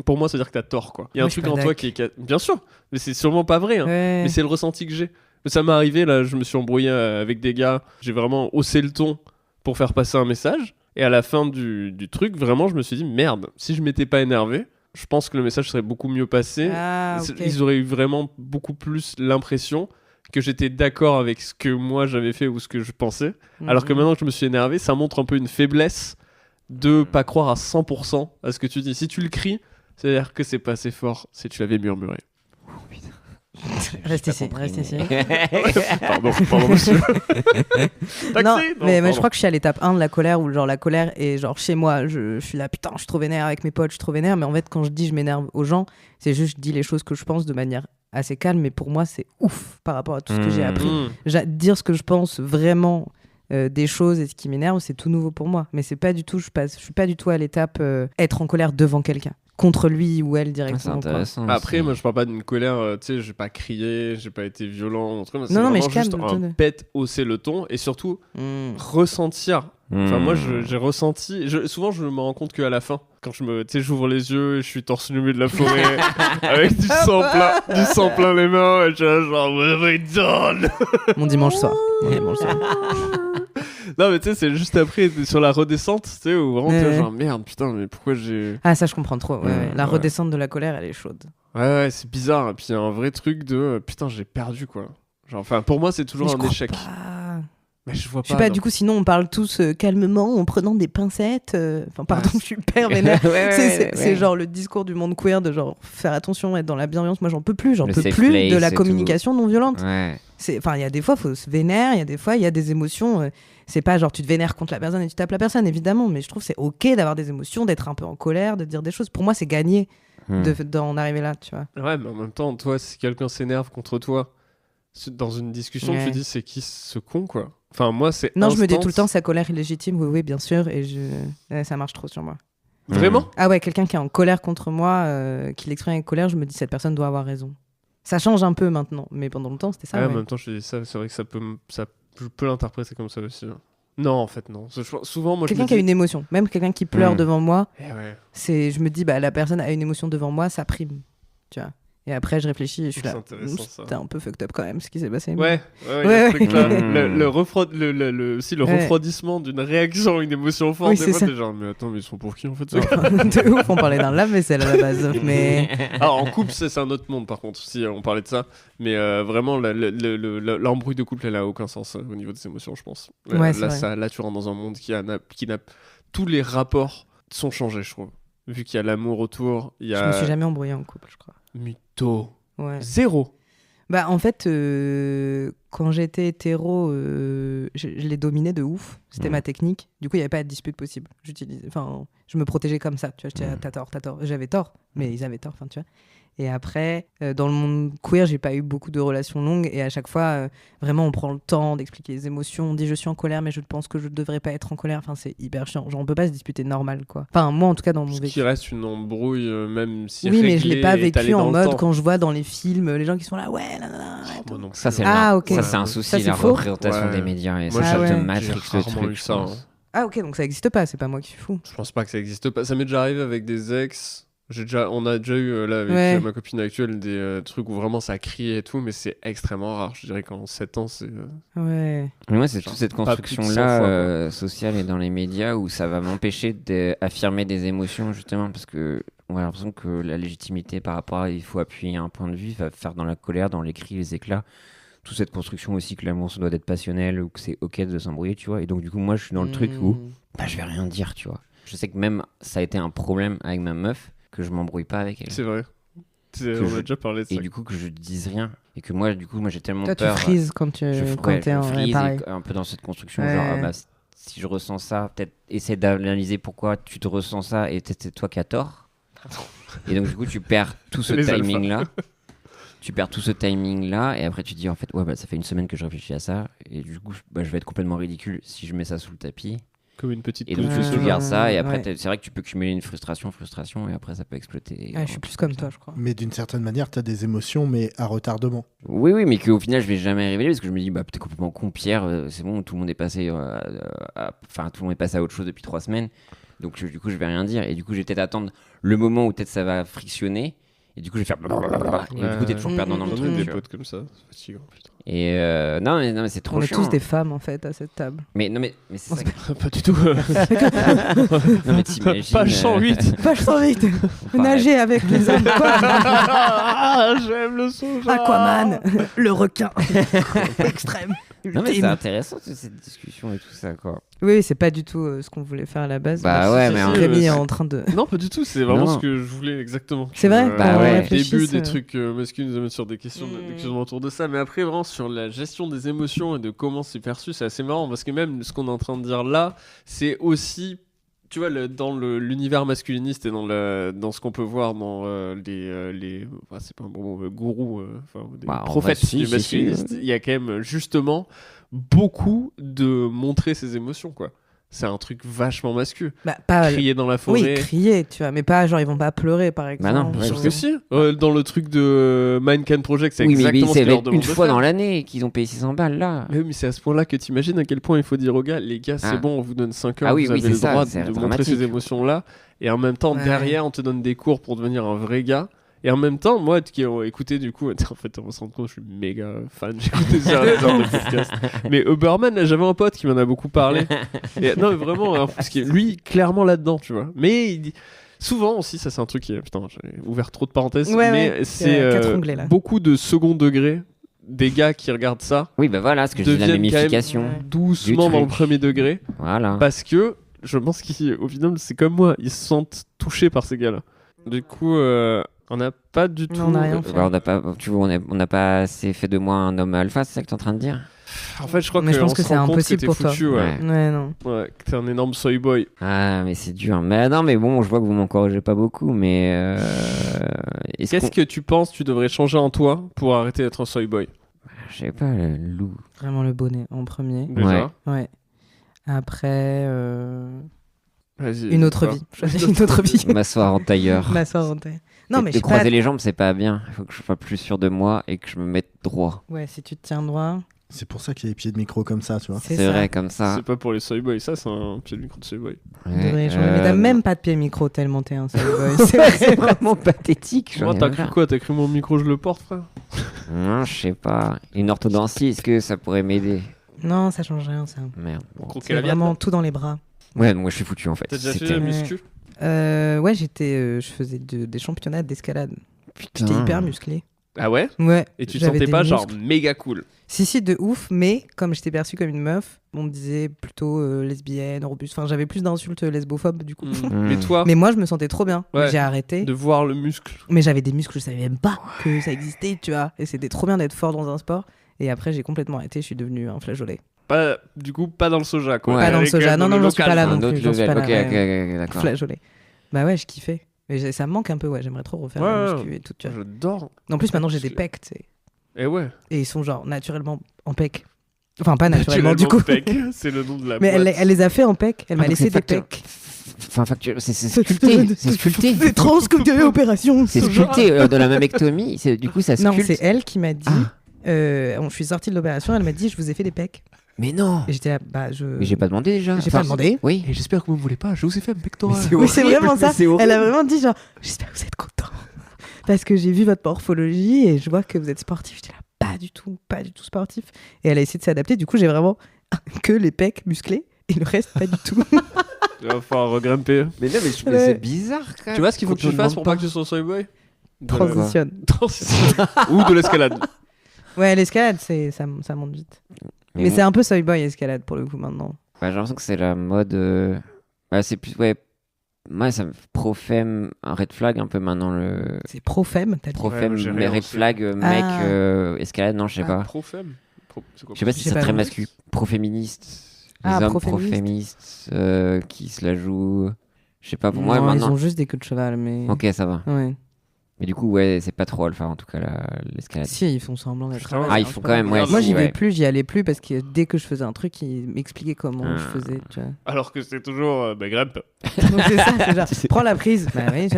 Pour moi, ça veut dire que t'as tort, quoi. Il y a Moi, un je suis truc pas en toi d'accord. qui est. Bien sûr, mais c'est sûrement pas vrai, hein. Ouais. Mais c'est le ressenti que j'ai. Mais ça m'est arrivé, là, je me suis embrouillé avec des gars, j'ai vraiment haussé le ton pour faire passer un message, et à la fin du truc, vraiment, je me suis dit, merde, si je m'étais pas énervé, je pense que le message serait beaucoup mieux passé. Ah, ok. Ils auraient eu vraiment beaucoup plus l'impression que j'étais d'accord avec ce que moi j'avais fait ou ce que je pensais, alors que Mhm. maintenant que je me suis énervé, ça montre un peu une faiblesse de pas croire à 100% à ce que tu dis. Si tu le cries, c'est-à-dire que c'est pas assez fort si tu l'avais murmuré. Reste ici, reste ici. Pardon, monsieur. Taxi Non, mais pardon. je crois que je suis à l'étape 1 de la colère, où genre la colère est genre chez moi, je suis là, putain, je suis trop vénère avec mes potes, je suis trop vénère, mais en fait quand je dis je m'énerve aux gens, c'est juste je dis les choses que je pense de manière assez calme, mais pour moi c'est ouf par rapport à tout ce que j'ai appris. Dire ce que je pense vraiment des choses et ce qui m'énerve, c'est tout nouveau pour moi, mais c'est pas du tout, je suis pas du tout à l'étape être en colère devant quelqu'un, contre lui ou elle C'est directement. quoi. intéressant. Après, aussi. moi, je parle pas d'une colère, tu sais, j'ai pas crié, j'ai pas été violent, c'est Non, vraiment mais je juste calme le un ton. pète, hausser le ton, et surtout, Mm. ressentir. Enfin, moi, Hmm. j'ai ressenti. Souvent, je me rends compte qu'à la fin, quand tu sais, j'ouvre les yeux, et je suis torse nu au milieu de la forêt, avec du sang plein les mains, et je suis là, genre, ouais, donne. Mon dimanche soir. Mon dimanche soir. Non, mais tu sais, c'est juste après, sur la redescente, tu sais, où vraiment, t'es Ouais. genre, merde, putain, mais pourquoi j'ai. Ah, ça je comprends trop. Ouais. La Ouais. redescente de la colère, elle est chaude. Ouais, c'est bizarre. Et puis, il y a un vrai truc de, putain, j'ai perdu, quoi. Genre, enfin, pour moi, c'est toujours Mais je un crois échec. pas. Mais je vois Je sais pas. pas, non. du coup, sinon on parle tous calmement en prenant des pincettes. Enfin, pardon, Ouais. je suis hyper vénère. Ouais, C'est genre le discours du monde queer de genre faire attention, être dans la bienveillance. Moi, j'en peux plus. J'en Le peux safe plus de place la et communication non violente. Ouais. Enfin, il y a des fois, faut se vénérer. Il y a des fois, il y a des émotions. C'est pas genre tu te vénères contre la personne et tu tapes la personne, évidemment. Mais je trouve que c'est ok d'avoir des émotions, d'être un peu en colère, de dire des choses. Pour moi, c'est gagné Hmm. d'en arriver là, tu vois. Ouais, mais en même temps, toi, si quelqu'un s'énerve contre toi, dans une discussion, Ouais. tu dis, c'est qui ce con, quoi. Enfin, moi, c'est. Non, je me dis instant. tout le temps sa colère illégitime. Oui, oui, bien sûr. Et ça marche trop sur moi. Vraiment Ah ouais, quelqu'un qui est en colère contre moi, qui l'exprime avec colère, je me dis cette personne doit avoir raison. Ça change un peu maintenant, mais pendant longtemps c'était ça. Ouais, ouais. en même temps, je te dis ça, c'est vrai que je peux l'interpréter comme ça aussi. Hein. Non, en fait, non. Souvent, moi, Quelqu'un je qui a me dis... une émotion, même quelqu'un qui pleure Mm. devant moi, Eh ouais, je me dis bah la personne a une émotion devant moi, ça prime, tu vois. Et après je réfléchis et je suis C'est là. intéressant, ça. C'était un peu fucked up quand même ce qui s'est passé. mais- ouais, il y a Ouais, ce truc-là. ouais. Le Ouais. refroidissement d'une réaction, une émotion forte. Oui, des c'est fois, ça. t'es genre, mais attends, mais ils sont pour qui, en fait, De ouf, on parlait d'un lave-vaisselle à la base, mais Alors en couple, c'est un autre monde par contre, si on parlait de ça. Mais vraiment, l'embrouille de couple, elle a aucun sens au niveau des émotions, je pense. Ouais, c'est vrai. Là, tu rentres dans un monde qui n'a... Tous les rapports sont changés, je trouve. Vu qu'il y a l'amour autour, il y je a... me suis jamais embrouillée en couple, je crois. Mytho. Ouais. Zéro. Bah en fait, quand j'étais hétéro, je l'ai dominé de ouf. C'était ma technique. Du coup, il n'y avait pas de dispute possible. Je me protégeais comme ça. Tu vois, j'étais t'as tort. J'avais tort, mais ils avaient tort. Enfin, tu vois. Et après, dans le monde queer, j'ai pas eu beaucoup de relations longues. Et à chaque fois, vraiment, on prend le temps d'expliquer les émotions. On dit je suis en colère, mais je pense que je devrais pas être en colère. Enfin, c'est hyper chiant. Genre, on peut pas se disputer normal, quoi. Enfin, moi, en tout cas, dans mon Ce vécu. qui reste une embrouille, même si Oui, mais je l'ai réglée pas et étalée vécu en dans le mode temps. quand je vois dans les films les gens qui sont là, ouais, nanana. Oh, moi non plus. Ça, c'est Ah, ok. ça, c'est un Ça, souci, c'est la faux. représentation Ouais. des médias. Et Moi, ça, j'ai- ça te ouais. matrix j'ai le rarement eu truc, je ça, pense. hein. Ah, ok, donc ça existe pas. C'est pas moi qui suis fou. Je pense pas que ça existe pas. Ça m'est déjà arrivé avec des ex. On a déjà eu là avec Ouais. ma copine actuelle des trucs où vraiment ça crie et tout, mais c'est extrêmement rare. Je dirais qu'en 7 ans, c'est. Ouais. Mais moi, c'est Genre, toute cette pas plus de 100 construction-là fois, quoi. sociale et dans les médias où ça va m'empêcher d'affirmer des émotions, justement, parce que on a l'impression que la légitimité par rapport à il faut appuyer un point de vue, va faire dans la colère, dans les cris, les éclats. Toute cette construction aussi que l'amour, ça doit être passionnel ou que c'est ok de s'embrouiller, tu vois. Et donc, du coup, moi, je suis dans le truc où bah, je vais rien dire, tu vois. Je sais que même ça a été un problème avec ma meuf, que je m'embrouille pas avec elle. C'est vrai. Que On je- a déjà parlé de ça. Et du coup, que je dise rien. Et que moi, du coup, j'ai tellement Toi, tu peur. frises quand tu je quand t'es en frise pareil. et un peu dans cette construction Ouais. genre ah bah, si je ressens ça peut-être essaie d'analyser pourquoi tu te ressens ça et peut-être c'est toi qui as tort et donc du coup tu perds tout ce Les alphas. timing là et après tu te dis en fait ouais bah ça fait une semaine que je réfléchis à ça et du coup je vais être complètement ridicule si je mets ça sous le tapis Comme une petite et donc touche juste de tu ce gardes genre. ça et après Ouais. c'est vrai que tu peux cumuler une frustration et après ça peut exploser Ah, je suis plus comme toi, je crois. Mais d'une certaine manière, tu as des émotions, mais à retardement. Oui, mais qu'au final, je vais jamais révéler parce que je me dis, bah, t'es complètement con, Pierre, c'est bon, tout le monde est passé tout le monde est passé à autre chose depuis 3 semaines. Donc, du coup, je vais rien dire. Et du coup, je vais peut-être attendre le moment où peut-être ça va frictionner. Et du coup, je vais faire blablabla. Et du coup, t'es toujours perdant dans le J'en ai truc. des tu vois. potes comme ça, c'est fatigant, putain. Et non, mais c'est trop On est chiant. tous des femmes en fait à cette table. Mais non, mais c'est ça. Pas du tout. Non, mais t'imagines. Page 108. Page 108. on parle- Nager avec les hommes. Quoi Ah, j'aime le son. Aquaman, le requin extrême. Non, mais c'est intéressant toute cette discussion et tout ça, quoi. Oui, c'est pas du tout ce qu'on voulait faire à la base. Bah ouais, mais Rémi est en train de. Non, pas du tout, c'est vraiment Non. ce que je voulais exactement. C'est vrai Bah qu'on ouais. Au début, réfléchisse, des trucs masculins nous amènent sur des questions, Mm. des questions autour de ça. Mais après, vraiment, sur la gestion des émotions et de comment c'est perçu, c'est assez marrant parce que même ce qu'on est en train de dire là, c'est aussi. Tu vois, dans l'univers masculiniste et dans ce qu'on peut voir dans les c'est pas un bon mot, gourous, des Bah, en prophètes vrai, si, du si, masculiniste, si. il y a quand même justement beaucoup de montrer ses émotions, quoi. C'est un truc vachement masculin. Bah, pas. Crier dans la Oui, forêt. crier, tu vois, mais pas genre ils vont pas pleurer par exemple. Bah non, ouais, Sûr je que sais. si. Dans le truc de Mindcan Project, c'est Oui, mais exactement ce c'est qu'ils leur demandent une de fois faire. dans l'année qu'ils ont payé 600 balles, là. Mais oui, mais c'est à ce point-là que tu imagines à quel point il faut dire aux gars, les gars, c'est Ah. bon, on vous donne 5 heures, Ah oui, vous oui, avez c'est le ça, droit c'est de montrer dramatique. ces émotions-là. Et en même temps, Ouais. derrière, on te donne des cours pour devenir un vrai gars. Et en même temps, moi qui ai écouté du coup, en fait, on va se rendre compte, je suis méga fan, j'écoutais ce genre de podcast. Mais Uberman, là, j'avais un pote qui m'en a beaucoup parlé. Et, non, mais vraiment, hein, parce que lui, clairement là-dedans, tu vois. Mais souvent aussi, ça c'est un truc qui est. Putain, j'ai ouvert trop de parenthèses. Ouais, mais ouais, c'est 4 onglets, là. beaucoup de second degré des gars qui regardent ça. Oui, bah voilà, ce que je dis, la Deviennent quand même mémification. Ouais. Doucement Du dans le truc. premier degré. Voilà. Parce que je pense qu'au final, c'est comme moi, ils se sentent touchés par ces gars-là. Du coup, on n'a pas du tout. Non, on n'a rien fait. Bah, on n'a pas, tu vois, on n'a pas assez fait de moi un homme alpha, c'est ça que t'es en train de dire? En fait, je crois Mais je qu'on pense que se c'est rend compte impossible t'es pour toi. foutu, ouais. Ouais. Ouais, non. Ouais, que t'es un énorme soy boy. Ah, mais c'est dur. Mais non, mais bon, je vois que vous m'encouragez pas beaucoup, mais Qu'est-ce que tu penses tu devrais changer en toi pour arrêter d'être un soy boy? Je sais pas, le loup. Vraiment le bonnet en premier. Déjà. Ouais. Après, Vas-y. une autre vie. Choisir une autre vie. M'asseoir en tailleur. M'asseoir en taille. Non, mais de je sais croiser pas. les jambes, c'est pas bien. Il faut que je sois plus sûr de moi et que je me mette droit. Ouais, si tu te tiens droit. C'est pour ça qu'il y a les pieds de micro comme ça, tu vois. C'est ça. vrai, comme ça. C'est pas pour les soy boys, ça c'est un pied de micro de soy boy. Ouais, Devrais changer. Mais t'as même pas de pied micro tellement t'es un soy boy. C'est vraiment pathétique. j'en Moi, ai t'as cru marre. quoi? T'as cru mon micro, je le porte, frère? Non, je sais pas. Une orthodontie, est-ce que ça pourrait m'aider? Non, ça change rien, ça. Merde. Bon. Croquer C'est la viande, vraiment là. tout dans les bras. Ouais, moi je suis foutu en fait. T'as déjà fait C'était- la muscu? Ouais, je faisais des championnats d'escalade. Putain. J'étais hyper musclé. Ah ouais? Ouais. Et tu te j'avais sentais des pas genre muscles. méga cool? Si, de ouf, mais comme j'étais perçue comme une meuf, on me disait plutôt lesbienne, robuste. Enfin, j'avais plus d'insultes lesbophobes du coup. Mais toi, Mais moi, je me sentais trop bien. Ouais. J'ai arrêté. de voir le muscle. Mais j'avais des muscles, je savais même pas que ça existait, tu vois. Et c'était trop bien d'être fort dans un sport. Et après, j'ai complètement arrêté, je suis devenue un flageolet. Pas, du coup, pas dans le soja, quoi. Ouais. Pas dans le Avec, soja. Non, dans non, le j'en suis local. pas là Un non autre plus. J'en suis level. pas Ok, là. ok, ouais. ok, d'accord. Flageolet. Bah ouais, je kiffais. Mais ça me manque un peu, ouais. J'aimerais trop refaire la Ouais, muscu et tout, tu vois. J'adore. En plus, maintenant, j'ai des Musclé. pecs, tu sais. Et ouais. Et ils sont genre naturellement en pecs. Enfin, pas naturellement, du coup. Pec, c'est le nom de la Mais boîte. elle les a fait en pecs. Elle Ah, m'a donc laissé c'est des facteur. pecs. Enfin, factuel, c'est sculpté. C'est sculpté. C'est trans comme tu opération. C'est sculpté de la mammectomie. Du coup, ça Non, sculpte. c'est elle qui m'a dit. Ah. Je suis sortie de l'opération, elle m'a dit, je vous ai fait des pecs. Mais non. Et j'étais là, bah je. Mais j'ai pas demandé déjà. J'ai pas demandé. Oui. Et j'espère que vous me voulez pas, je vous ai fait un pectoral. Mais c'est Oui, c'est horrible, vraiment ça. mais c'est horrible. Elle a vraiment dit genre, j'espère que vous êtes content. Parce que j'ai vu votre morphologie et je vois que vous êtes sportif. J'étais là, pas du tout sportif. Et elle a essayé de s'adapter. Du coup, j'ai vraiment que les pecs musclés et le reste pas du tout. Il va falloir regrimper. Mais non, mais je Ouais. c'est bizarre quand même. Tu vois ce qu'il faut que Quand tu on fasses demande pour pas que tu sois soy boy? Transitionne. Transition. Ou de l'escalade. Ouais, l'escalade, ça monte vite. Mais moi- c'est un peu soy boy escalade pour le coup maintenant. Ouais, j'ai l'impression que c'est la mode. C'est plus. Ouais. Moi, ça me profème un red flag un peu maintenant. Le C'est pro-femme, t'as dit. profème, Ouais, j'ai mais rien red aussi. flag, mec, Ah. escalade, non, je sais Ah. pas. Pro-femme. C'est quoi? Je sais pas si J'ai c'est pas très vu. masculin. Pro-féministe. Les Ah, hommes pro-féministe. pro-féministes qui se la jouent. Je sais pas, pour moi Non, ils maintenant. ont juste des queues de cheval, mais. Ok, ça va. Ouais. Mais du coup, ouais, c'est pas trop alpha en tout cas l'escalade. Si, ils font semblant d'être. Putain, à l'aise, Ah, hein, il je faut sais quand même, pas. ouais. Moi, si, j'y vais ouais. plus, j'y allais plus parce que dès que je faisais un truc, ils m'expliquaient comment je Ah. faisais, tu vois. Alors que c'est toujours grimpe. Donc c'est ça, c'est genre, prends la prise. Bah oui,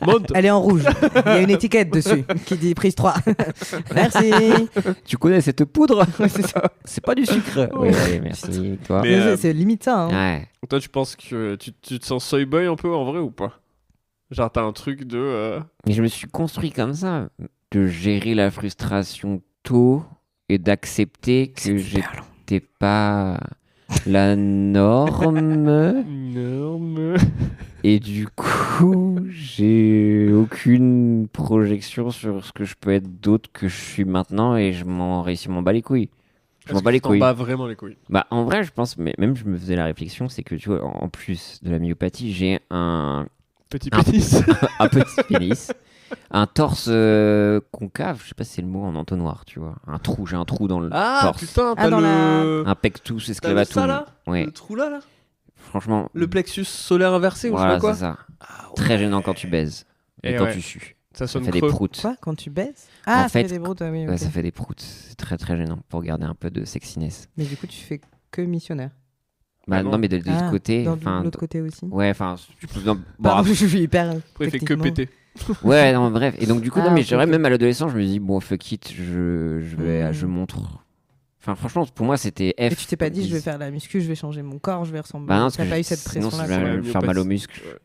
Monte. elle est en rouge. Il y a une étiquette dessus qui dit prise 3. Merci. Tu connais cette poudre? Ouais, c'est ça. C'est pas du sucre. Oui, allez, merci. Toi. Mais, C'est limite ça. Hein. Ouais. Toi, tu penses que tu te sens soy boy un peu en vrai ou pas? Genre, t'as un truc de. Mais je me suis construit comme ça, de gérer la frustration tôt et d'accepter que j'étais pas la norme. Norme. Et du coup, j'ai aucune projection sur ce que je peux être d'autre que je suis maintenant et je m'en réussis m'en bats les couilles. Je m'en bats les couilles. T'en bats vraiment les couilles. Bah, en vrai, je pense, mais même je me faisais la réflexion, c'est que tu vois, en plus de la myopathie, j'ai un Petit pénis. un petit pénis, un torse concave, je sais pas si c'est le mot en entonnoir, tu vois. J'ai un trou dans le Ah torse. putain, t'as dans le... Un pectus T'as le exclavatum. ça là Ouais, Le trou là franchement. Le plexus solaire inversé ou je sais Voilà, pas quoi c'est ça. Ah ouais. Très gênant quand tu baises. Et Et quand ouais. tu sues. Ça Ça sonne fait des creux. proutes. Quoi quand tu baises Ah, En ça fait fait, des broutes, oui. Ouais, ok. ça fait des proutes. C'est très très gênant pour garder un peu de sexiness. Mais du coup, tu fais que missionnaire. Bah non. non, mais de l'autre côté. Dans enfin, l'autre côté aussi. Ouais, enfin, tu peux. Bon, Pardon, je suis hyper. Après, il fait que techniquement. péter. ouais, non, bref. Et donc, du coup, Ah, non, mais ok, je dirais ok. même à l'adolescence, je me dis, bon, fuck it, je montre. Enfin, franchement, pour moi, c'était F. Et tu t'es pas dit, comme je vais disent. faire la muscu, je vais changer mon corps, je vais ressembler. Bah non, parce T'as que pas eu cette sinon, pression-là. ça quoi. va me faire mal aux muscles Ouais.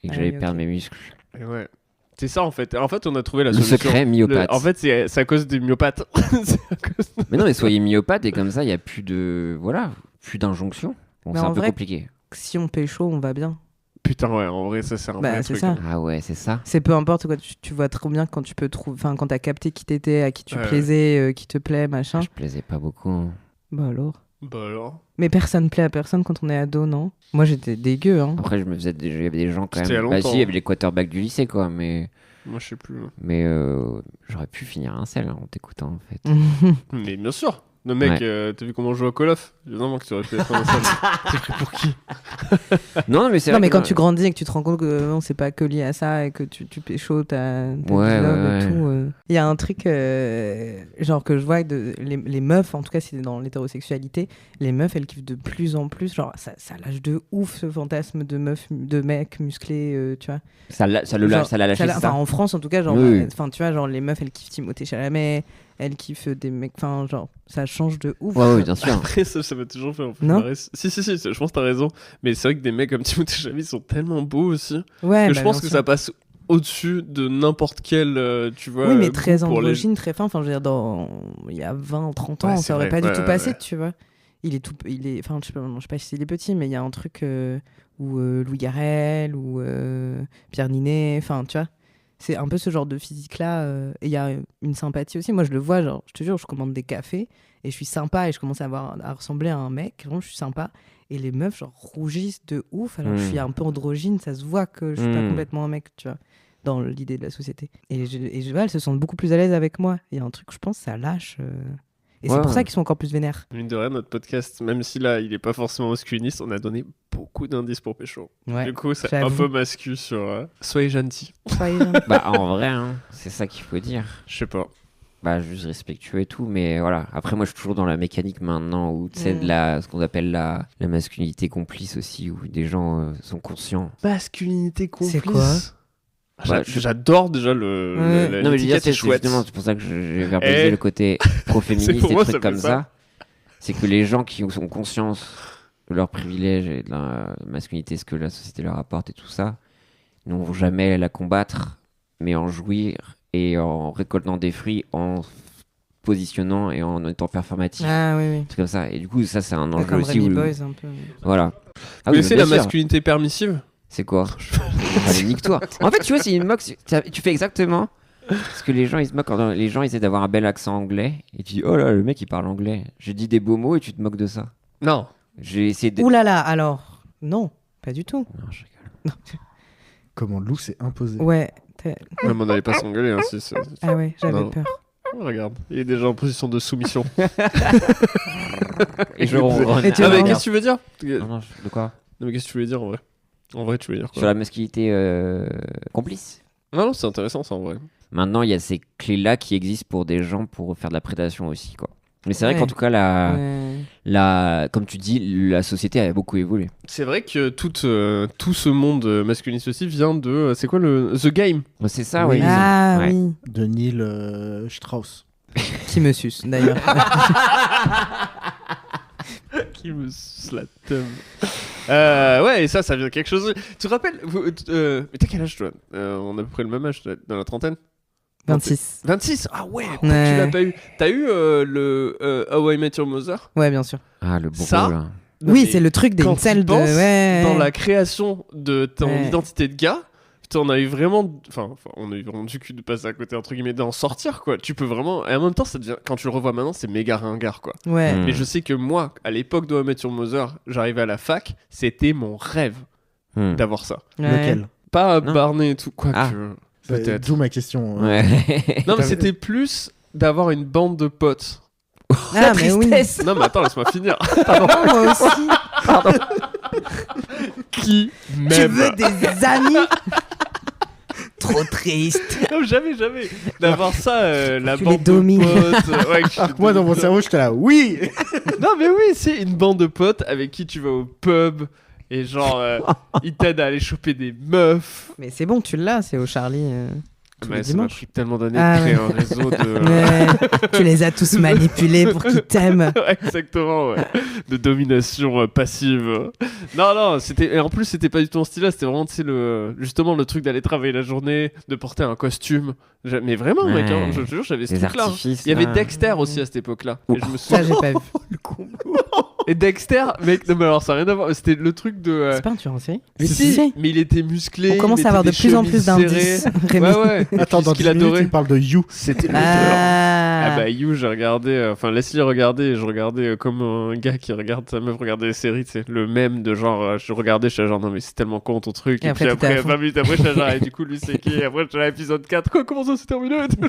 et que Ah j'allais oui, perdre ok. mes muscles. Et ouais. C'est ça en fait. En fait, on a trouvé la Le solution. secret myopathe. En fait, c'est à cause des myopathes. C'est à cause- Mais non, mais soyez myopathe et comme ça, il y a plus de. Voilà, plus d'injonctions. Bon, Mais c'est un en peu vrai- compliqué. Si on pécho, on va bien. Putain, ouais, en vrai, ça c'est un Bah, vrai c'est truc. ça. Ah ouais, c'est ça. C'est peu importe quoi, tu vois trop bien quand tu peux trouver, enfin quand t'as capté qui t'étais, à qui tu Ouais. plaisais, qui te plaît, machin. Je plaisais pas beaucoup. Hein. Bah alors. Bah alors. Mais personne plaît à personne quand on est ado, non? Moi j'étais dégueu, hein. Après, je me faisais. Il y avait des gens quand C'était il y a même. Bah, longtemps. si, il y avait les quarterbacks du lycée, quoi. Mais Moi, je sais plus. j'aurais pu finir un sel en t'écoutant, en fait. Mais bien sûr. Le mec, Ouais. t'as vu comment on joue à Call of? Évidemment que tu aurais pu être un seul. T'es pris pour qui? Non, mais c'est Non vrai mais que quand moi- tu grandis et que tu te rends compte que non, c'est pas que lié à ça et que tu pécho, t'as Ouais, du love ouais, et ouais. tout. Il y a un truc genre que je vois les meufs, en tout cas c'est dans l'hétérosexualité, les meufs elles kiffent de plus en plus, genre ça lâche de ouf ce fantasme de mecs musclés, tu vois. Ça l'a lâché, c'est Enfin ça. en France en tout cas, genre, Oui. enfin tu vois, genre les meufs elles kiffent Timothée Chalamet, elles kiffent des mecs, enfin genre ça change de ouf. Ouais, bien sûr. Après, ça m'a toujours fait un peu Non. marrer. Si, je pense que t'as raison. Mais c'est vrai que des mecs comme Timothée Chalamet sont tellement beaux aussi. Ouais, Que bah, je pense bien que sûr. ça passe au-dessus de n'importe quel, tu vois. Oui, mais goût très pour les- androgyne, très fin. Enfin, je veux dire, il y a 20, 30 ans, Ouais, c'est ça aurait vrai. pas Ouais, du tout ouais, passé, ouais. tu vois. Enfin, je sais pas si il est petit, mais il y a un truc où Louis Garrel ou Pierre Ninet, enfin, tu vois. C'est un peu ce genre de physique-là. Et il y a une sympathie aussi. Moi, je le vois, genre, je te jure, je commande des cafés et je suis sympa et je commence à ressembler à un mec. Vraiment, je suis sympa. Et les meufs, genre, rougissent de ouf. Alors, je suis un peu androgyne, ça se voit que je suis pas complètement un mec, tu vois, dans l'idée de la société. Et ouais, elles se sentent beaucoup plus à l'aise avec moi. Il y a un truc, je pense, ça lâche. Et c'est Ouais, pour ça ouais. qu'ils sont encore plus vénères. Mine de rien, notre podcast, même si là, il est pas forcément masculiniste, on a donné beaucoup d'indices pour pécho. Ouais. Du coup, c'est un j'avoue. peu mascu sur soyez gentil. Soyez gentils. Bah, en vrai, hein, c'est ça qu'il faut dire. Je sais pas. Bah, juste respectueux et tout, mais voilà. Après, moi, je suis toujours dans la mécanique maintenant où tu sais, Mm. ce qu'on appelle la masculinité complice aussi, où des gens sont conscients. Masculinité complice. C'est quoi Ouais, J'adore déjà le. Ouais. Non, mais je veux dire, l'étiquette est chouette. justement, c'est pour ça que j'ai verbalisé Eh. le côté C'est pro-féministe pour et moi, trucs ça fait comme ça. ça. C'est que les gens qui ont conscience de leurs privilèges et de la masculinité, ce que la société leur apporte et tout ça, n'ont jamais la combattre, mais en jouir et en récoltant des fruits, en positionnant et en étant performatif. Ah oui, oui. C'est comme ça. Et du coup, ça, c'est un enjeu Comme aussi. Rémi où- Boys, un peu. Voilà. Vous Ah oui, connaissez bien la sûr. masculinité permissive? C'est quoi? Allez, nique-toi. En fait, tu vois, c'est une moque. Tu fais exactement ce que les gens ils se moquent quand les gens essaient d'avoir un bel accent anglais et tu dis oh là le mec il parle anglais. Je dis des beaux mots et tu te moques de ça. Non. J'ai essayé de. Ouh là là, alors. Non, pas du tout. Non, je rigole. Comment Lou s'est imposé. Ouais. Même on n'allait pas s'engueuler. Hein, si. Ah ouais, j'avais Non. peur. Oh, regarde, il est déjà en position de soumission. Et je ronronne. Et tu Ah, mais vois, qu'est-ce que tu veux dire? Non, non, de quoi? Non, mais qu'est-ce que tu voulais dire en vrai? En vrai, tu voulais dire quoi? Sur la masculinité complice. Non, c'est intéressant ça en vrai. Maintenant, il y a ces clés-là qui existent pour des gens pour faire de la prédation aussi, quoi. Mais c'est vrai Ouais. qu'en tout cas, comme tu dis, la société a beaucoup évolué. C'est vrai que tout ce monde masculiniste aussi vient de. C'est quoi le. The Game? C'est ça, Oui. oui. Ah Ouais. oui. De Neil Strauss. Qui me suce d'ailleurs. Qui me suce la teub. Ouais, et ça vient de quelque chose. Tu te rappelles. Mais t'as quel âge toi? On a à peu près le même âge, dans la trentaine? 26. 26? Ah ouais, Ouais. tu l'as pas eu. T'as eu le How I Met Your Mother? Ouais, bien sûr. Ah, le bourreau, Ça, là. Non, Oui, mais c'est le truc des quand incels tu de. penses Ouais. dans la création de ton Ouais. identité de gars, Putain, on a eu vraiment... Enfin, on a eu vraiment du cul de passer à côté, entre guillemets, d'en sortir, quoi. Tu peux vraiment... Et en même temps, ça devient... Quand tu le revois maintenant, c'est méga ringard, quoi. Ouais. Mm. Mais je sais que moi, à l'époque de How I Met Your Mother, j'arrivais à la fac, c'était mon rêve d'avoir ça. Ouais. Lequel Pas Non. Barney et tout, quoi Ah. que... Peut-être. D'où ma question. Ouais. Non, mais c'était plus d'avoir une bande de potes. Ah, mais oui. Non, mais attends, laisse-moi finir. Pardon, moi aussi. Qui Tu m'aime. veux des amis Trop triste. Non, jamais. D'avoir ça, la Tu bande les domines. de potes. Ouais, que je- Alors que moi, dans mon cerveau, j'étais là, oui. Non, mais oui, c'est une bande de potes avec qui tu vas au pub et genre, ils t'aident à aller choper des meufs. Mais c'est bon, tu l'as, c'est au Charlie. Tous les Mais ça m'a dimanches. pris tellement d'années Ah. de créer un réseau de. Ouais, tu les as tous manipulés pour qu'ils t'aiment. Ouais, exactement, ouais. De domination passive. Non, c'était. Et en plus, c'était pas du tout en style là, c'était vraiment, tu sais, justement, le truc d'aller travailler la journée, de porter un costume. Mais vraiment, mec, hein, Ouais. je te jure, j'avais ce Les truc-là. artifices. Il y avait là. Dexter aussi à cette époque-là. Et je me Ça, souviens. j'ai pas vu. Et Dexter, mec, non, mais alors ça n'a rien à voir. C'était le truc de. C'est pas un tueur en série Mais si, mais il était musclé. On commence il à avoir de mettait plus des en plus chemises d'indices. serrées. Rémi. Ouais. Et Attends, puis, dans ce qu'il 10 minutes, adorait, tu parles de You. c'était le Ah bah You, j'ai regardé, enfin Leslie regardait, et je regardais comme un gars qui regarde sa meuf regarder des séries, tu sais, le même de genre, je regardais, je suis genre non mais c'est tellement con ton truc, Et et après, puis t'étais à après fond. 20 minutes après, je suis genre, et du coup lui c'est qui, et après je suis à l'épisode 4, quoi, comment ça s'est terminé et tout.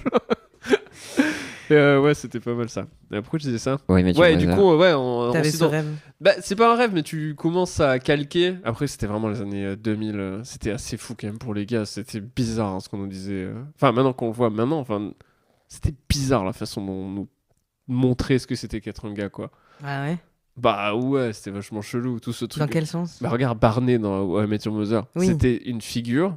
Et ouais, c'était pas mal ça. Et pourquoi je disais ça? Ouais, mais tu Ouais, vois, du ça. coup, ouais, on T'avais s'y ce dans- rêve. Bah, c'est pas un rêve, mais tu commences à calquer. Après, c'était vraiment les années 2000. C'était assez fou quand même pour les gars. C'était bizarre hein, ce qu'on nous disait. Enfin, maintenant qu'on le voit, maintenant, enfin, c'était bizarre la façon dont on nous montrait ce que c'était qu'être un gars, quoi. Ah ouais. Bah ouais, c'était vachement chelou, tout ce truc. Dans quel sens? Bah regarde Barney dans How I Met Your Mother. Oui. C'était une figure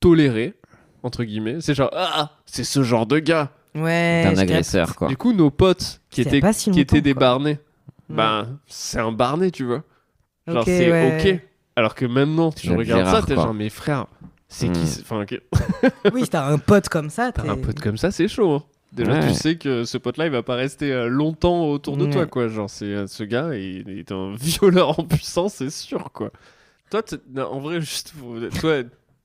tolérée, entre guillemets. C'est genre, ah, c'est ce genre de gars. Ouais. T'es un je capte. agresseur, quoi. Du coup, nos potes qui C'était étaient, pas si qui étaient longtemps, des quoi. Barney, Ouais. bah c'est un Barney, tu vois. Genre, Ok, c'est ouais. ok. Alors que maintenant, tu Le regardes Gérard, ça, t'es quoi. genre, mes frères, c'est qui Enfin, ok. Oui, si t'as un pote comme ça, T'as t'es... un pote comme ça, c'est chaud. Hein. Déjà, Ouais. tu sais que ce pote-là, il va pas rester longtemps autour de toi, Ouais. quoi. Genre, c'est ce gars, il est un violeur en puissance, c'est sûr, quoi. Toi, non, en vrai, juste, toi,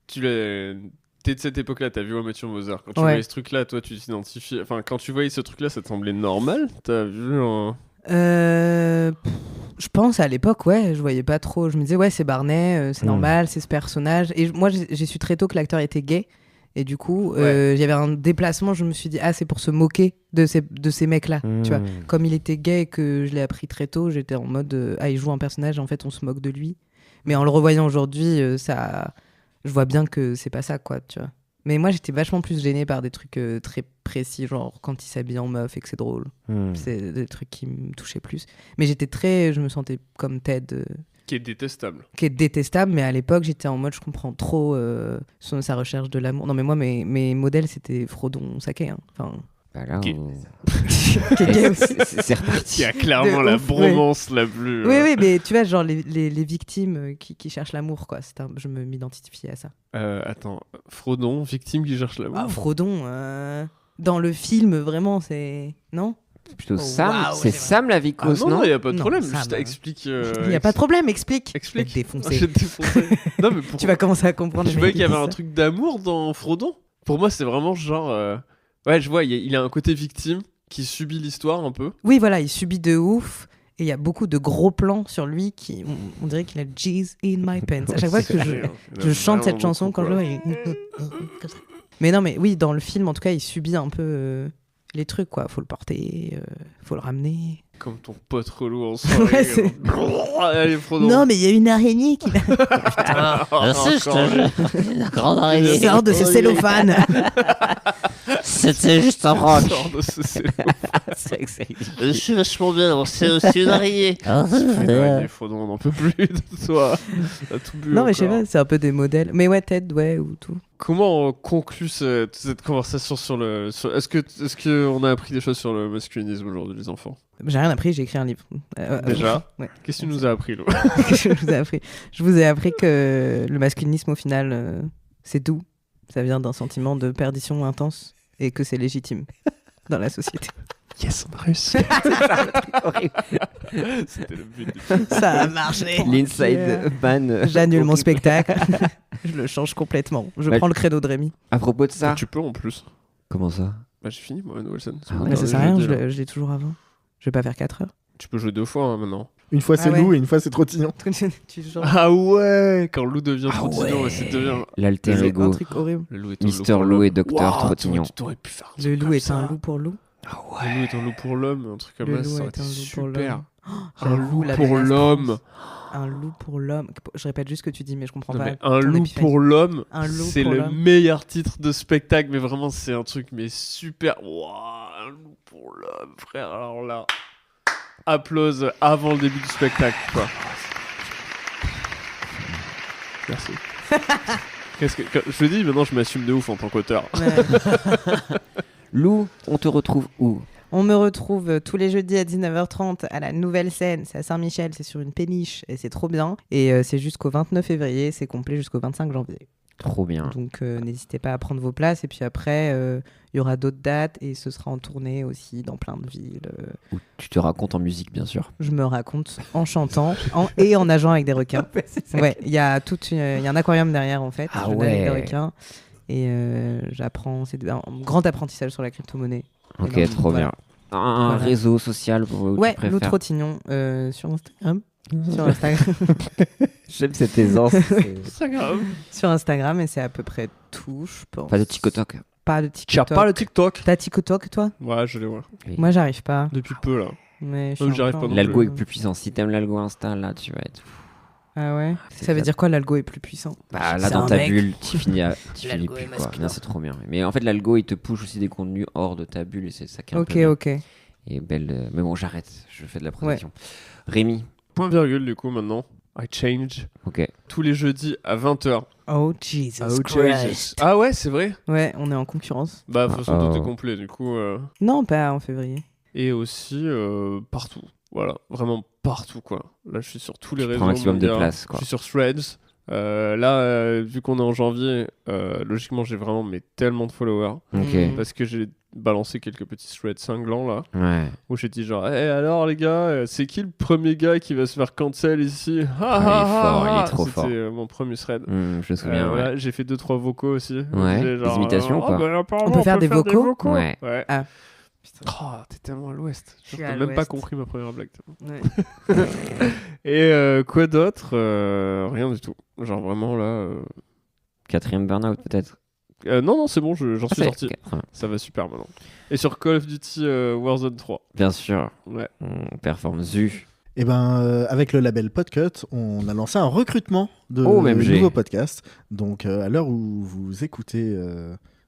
t'es de cette époque-là, t'as vu How I Met Your Mother. Quand tu Ouais. voyais ce truc-là, toi, tu t'identifies. Enfin, quand tu voyais ce truc-là, ça te semblait normal. T'as vu un. Je pense à l'époque, ouais, je voyais pas trop. Je me disais, ouais, c'est Barney, c'est normal, c'est ce personnage. Et moi, j'ai su très tôt que l'acteur était gay. Et du coup, il y avait un déplacement, je me suis dit, ah, c'est pour se moquer de ces mecs-là. Tu vois, comme il était gay et que je l'ai appris très tôt, j'étais en mode, ah, il joue un personnage, en fait, on se moque de lui. Mais en le revoyant aujourd'hui, je vois bien que c'est pas ça, quoi, tu vois. Mais moi, j'étais vachement plus gênée par des trucs très précis, genre quand il s'habille en meuf et que c'est drôle. C'est des trucs qui me touchaient plus. Mais je me sentais comme Ted, Qui est détestable. qui est détestable, mais à l'époque, j'étais en mode, je comprends trop sa recherche de l'amour. Non, mais moi, mes modèles, c'était Frodon Sake. Hein. Enfin, Bah là, Ok. qui est gay aussi. c'est reparti. Qui a clairement De la ouf, bromance la plus. Oui, mais tu vois, genre les victimes qui cherchent l'amour, quoi. Je m'identifiais à ça. Attends, Frodon, victime qui cherche l'amour. Ah, Frodon, dans le film, vraiment, c'est... Non? C'est plutôt Oh, Sam. waouh, c'est c'est Sam la Ah vicose, non, non il y a pas de Non, problème. ça, Juste bah, explique. Il n'y a pas de problème, explique. Explique. Je vais te défoncer. Je vais te défoncer. Non, mais pour... Tu vas commencer à comprendre. Je les voyais mecs qu'il y qui avait un disent ça. truc d'amour dans Frodon. Pour moi, c'est vraiment genre. Ouais, je vois, il a un côté victime qui subit l'histoire un peu. Oui, voilà, il subit de ouf. Et il y a beaucoup de gros plans sur lui qui... On dirait qu'il a G's in my pants. À chaque fois que je chante cette chanson, quand je le vois, il... comme ça. Mais non, mais oui, dans le film, en tout cas, il subit un peu les trucs, quoi. Faut le porter, faut le ramener. Comme ton pote relou en soirée. Ouais, c'est- Allez, Frodon. Non, mais il y a une araignée qui Merci, je te jure. La grande araignée. sort de ce cellophane. C'était juste un roc. Sors de ce célèbre. Je suis vachement bien, c'est aussi une araignée. Allez, Frodon, on n'en peut plus de toi. T'as tout bu Non, mais je sais encore. pas, c'est un peu des modèles. Mais ouais, Ted, ouais, ou tout. Comment on conclut cette conversation sur le. Est-ce qu'on a appris des choses sur le masculinisme aujourd'hui, les enfants? J'ai rien appris, j'ai écrit un livre. Déjà Ouais. Qu'est-ce que tu nous as appris, Lou? Je vous ai appris que le masculinisme, au final, c'est doux. Ça vient d'un sentiment de perdition intense et que c'est légitime dans la société. Yes, on a réussi. C'était le but du Ça a marché. L'inside man. J'annule mon spectacle. Je le change complètement. Je Bah, prends le credo de Rémi. À propos de ça. Tu peux en plus. Comment ça? Bah, j'ai fini, moi, Owen Wilson. Ah bon, ouais. Mais ça dernier sert à rien, jeudi, je là. l'ai toujours avant. Je vais pas faire 4 heures. Tu peux jouer 2 fois hein, maintenant. Une fois c'est Ah ouais. Lou et une fois c'est Trottignon. Tu joues Ah ouais, quand Lou devient Ah Trottignon, ouais. c'est devient. L'alter un ego. truc horrible. Le loup est Mister pour Lou l'homme. et Docteur Waouh, Trottignon. T'aurais pu faire un Le truc loup comme est ça. un loup pour loup. Le loup est un loup pour l'homme, un truc comme Le ça, loup ça aurait est été un loup pour super. l'homme. Un loup la pour belle l'homme. Un loup pour l'homme. Je répète juste ce que tu dis, mais je comprends Non, pas. mais un ton loup épiphanie. pour l'homme, Un loup c'est pour le l'homme. meilleur titre de spectacle, mais vraiment c'est un truc mais super. Waouh, un loup pour l'homme, frère. Alors là, applause avant le début du spectacle, quoi. Merci. Je le dis, maintenant je m'assume de ouf en tant qu'auteur. Ouais. Lou, on te retrouve où? On me retrouve tous les jeudis à 19h30 à la nouvelle scène. C'est à Saint-Michel, c'est sur une péniche et c'est trop bien. Et c'est jusqu'au 29 février, c'est complet jusqu'au 25 janvier. Trop bien. Donc n'hésitez pas à prendre vos places. Et puis après, il y aura d'autres dates et ce sera en tournée aussi dans plein de villes. Où tu te racontes en musique, bien sûr. Je me raconte en chantant et en nageant avec des requins. Ouais, il y a un aquarium derrière en fait. Ah Je nage avec des ouais. requins et j'apprends. C'est un grand apprentissage sur la crypto-monnaie. Ok, Et donc, trop voilà. bien. Un Voilà. réseau social où Ouais, tu Lou préfères. Trottignon sur Instagram. Sur Instagram. J'aime cette aisance. C'est grave. Sur Instagram et c'est à peu près tout, je pense. Pas de TikTok. Pas de Tu as TikTok. pas le TikTok? T'as TikTok toi? Ouais, je l'ai, ouais. Moi j'arrive pas. Depuis peu, là. Mais je Même suis j'arrive encore- pas non L'algo plus. est plus puissant. Si t'aimes l'algo Insta, là, tu vas être. Ah ouais. C'est Ça veut ça. dire quoi l'algo est plus puissant? Bah, là, C'est dans un ta mec. bulle, tu finis L'algo plus, est quoi. masculin. Non, c'est trop bien. Mais en fait, l'algo, il te push aussi des contenus hors de ta bulle et c'est ça qui est un Ok, peu bien. ok. Et belle. Mais bon, j'arrête. Je fais de la protection. Rémi. Point virgule, du coup, maintenant. I change. Ok. Tous les jeudis à 20h. Oh Jesus Oh, Christ. Jesus. Ah ouais, c'est vrai? Ouais, on est en concurrence. Bah, de toute façon, tout est Oh. complet, du coup. Non, pas en février. Et aussi, partout. Voilà, vraiment partout, quoi. Là, je suis sur tous les Tu réseaux. prends un maximum de mondiaux. place, quoi. Je suis sur Threads. Là, vu qu'on est en janvier, logiquement, j'ai vraiment tellement de followers. Ok. Mm. Parce que j'ai balancé quelques petits threads cinglants, là. Ouais. Où j'ai dit genre, alors les gars, c'est qui le premier gars qui va se faire cancel ici? il est fort, il est trop fort. C'était mon premier thread. Je me souviens, ouais. Voilà, j'ai fait 2-3 vocaux aussi. Ouais, J'ai des imitations ou pas apparemment, On peut faire des vocaux Ouais. Ah. Oh, t'es tellement à l'ouest. Je suis J'ai à même pas l'ouest. compris ma première blague. Ouais. Et quoi d'autre? Rien du tout. Genre vraiment là. 4ème burn-out, peut-être. Non, c'est bon, j'en suis Ah, sorti. ok, très bien. Ça va super maintenant. Et sur Call of Duty Warzone 3. Bien sûr. Ouais. On performe Zu. Et ben, avec le label Podcut, on a lancé un recrutement de OMG. nouveaux podcasts. Donc, à l'heure où vous écoutez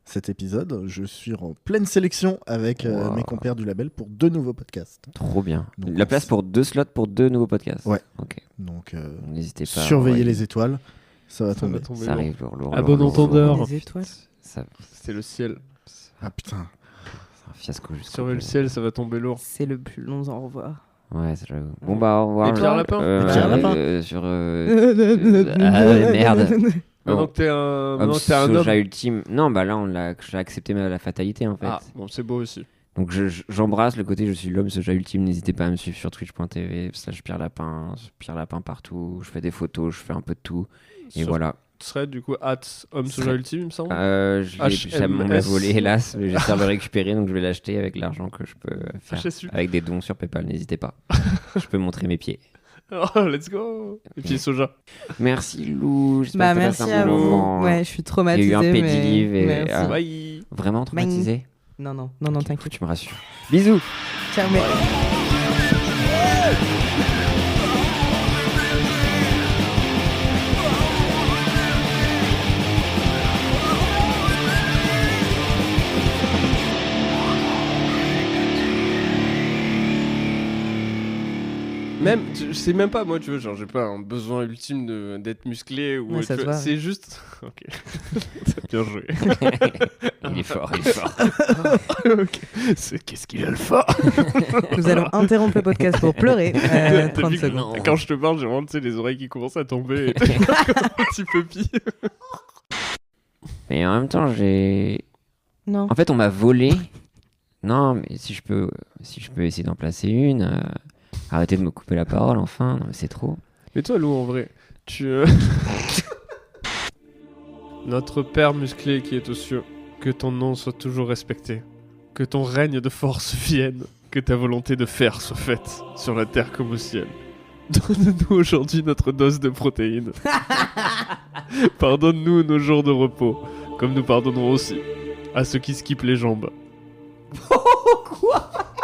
cet épisode, je suis en pleine sélection avec Wow. mes compères du label pour 2 nouveaux podcasts. Trop bien. Donc, La place pour 2 slots pour 2 nouveaux podcasts. Ouais. Ok. Donc, N'hésitez pas. surveillez ouais. les étoiles, ça va Ça va tomber. tomber Ça lourd. arrive lourd. À bon entendeur. Les étoiles. Ça- C'est le ciel. Ah putain. C'est un fiasco jusqu'au Sur le bout. ciel, ça va tomber lourd. C'est le plus long au revoir. Ouais, c'est j'avoue. Bon bah au revoir. Et Pierre Lapin Et Pierre Lapin. Sur ah ouais, merde. Maintenant Bon. que t'es un, Homme maintenant que t'es un homme. soja ultime. Non, bah là j'ai accepté la fatalité en fait. Ah, bon, c'est beau aussi. Donc j'embrasse le côté je suis l'homme soja ultime. N'hésitez pas à me suivre sur twitch.tv / Pierre Lapin partout. Je fais des photos, je fais un peu de tout. Et Sur voilà. thread, du coup, homme soja ultime, il me semble. Ça me l'a HMS. volé hélas, mais j'espère le récupérer donc je vais l'acheter avec l'argent que je peux faire. HSU. Avec des dons sur PayPal, n'hésitez pas. Je peux montrer mes pieds. Oh, let's go. Et puis soja. Merci Lou, j'espère Bah que t'as merci passé un à bon vous. moment. Ouais, je suis Il y a traumatisée. eu un mais... pédilive et- Merci. ah. Bye. Vraiment traumatisé? Non, t'inquiète. Tu me rassures. Bisous. Ciao, mais... Même, je sais même pas, moi, tu vois, genre, j'ai pas un besoin ultime d'être musclé ou. Ouais, ça tu se vois, voit, c'est juste. Ok. T'as bien joué. Il est fort, il est fort. Ok. Qu'est-ce qu'il a le fort. Nous allons interrompre le podcast pour pleurer. T'as 30 vu que secondes. quand je te parle, j'ai vraiment, tu sais, les oreilles qui commencent à tomber. Et comme un petit puppy. Mais en même temps, j'ai. Non. En fait, on m'a volé. Non, mais si je peux essayer d'en placer une. Arrêtez de me couper la parole, enfin. Non, mais c'est trop. Mais toi, Lou, en vrai, tu. Notre Père musclé qui est aux cieux, que ton nom soit toujours respecté, que ton règne de force vienne, que ta volonté de faire soit faite, sur la terre comme au ciel. Donne-nous aujourd'hui notre dose de protéines. Pardonne-nous nos jours de repos, comme nous pardonnerons aussi à ceux qui skippent les jambes.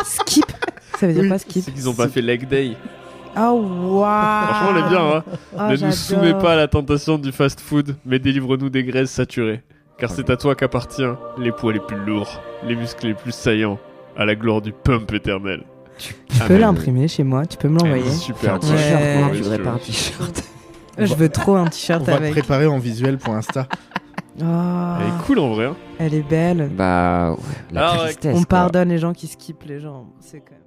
Skip. Ça veut dire Oui, quoi skip? C'est qu'ils ont pas fait leg day. Oh waouh. Franchement, on est bien, hein. Oh, Ne nous j'adore. soumets pas à la tentation du fast-food, mais délivre-nous des graisses saturées. Car c'est à toi qu'appartient les poids les plus lourds, les muscles les plus saillants, à la gloire du pump éternel. Tu peux l'imprimer chez moi, tu peux me l'envoyer. Super. Un t-shirt, Ouais. moi, Oui, tu voudrais je- pas un t-shirt. Je veux trop un On t-shirt va avec. préparer en visuel pour Insta. Oh, Elle est cool en vrai. Hein. elle est belle. Bah, ouais, la Alors, tristesse. On quoi. pardonne les gens qui skippent les jambes. C'est quand même.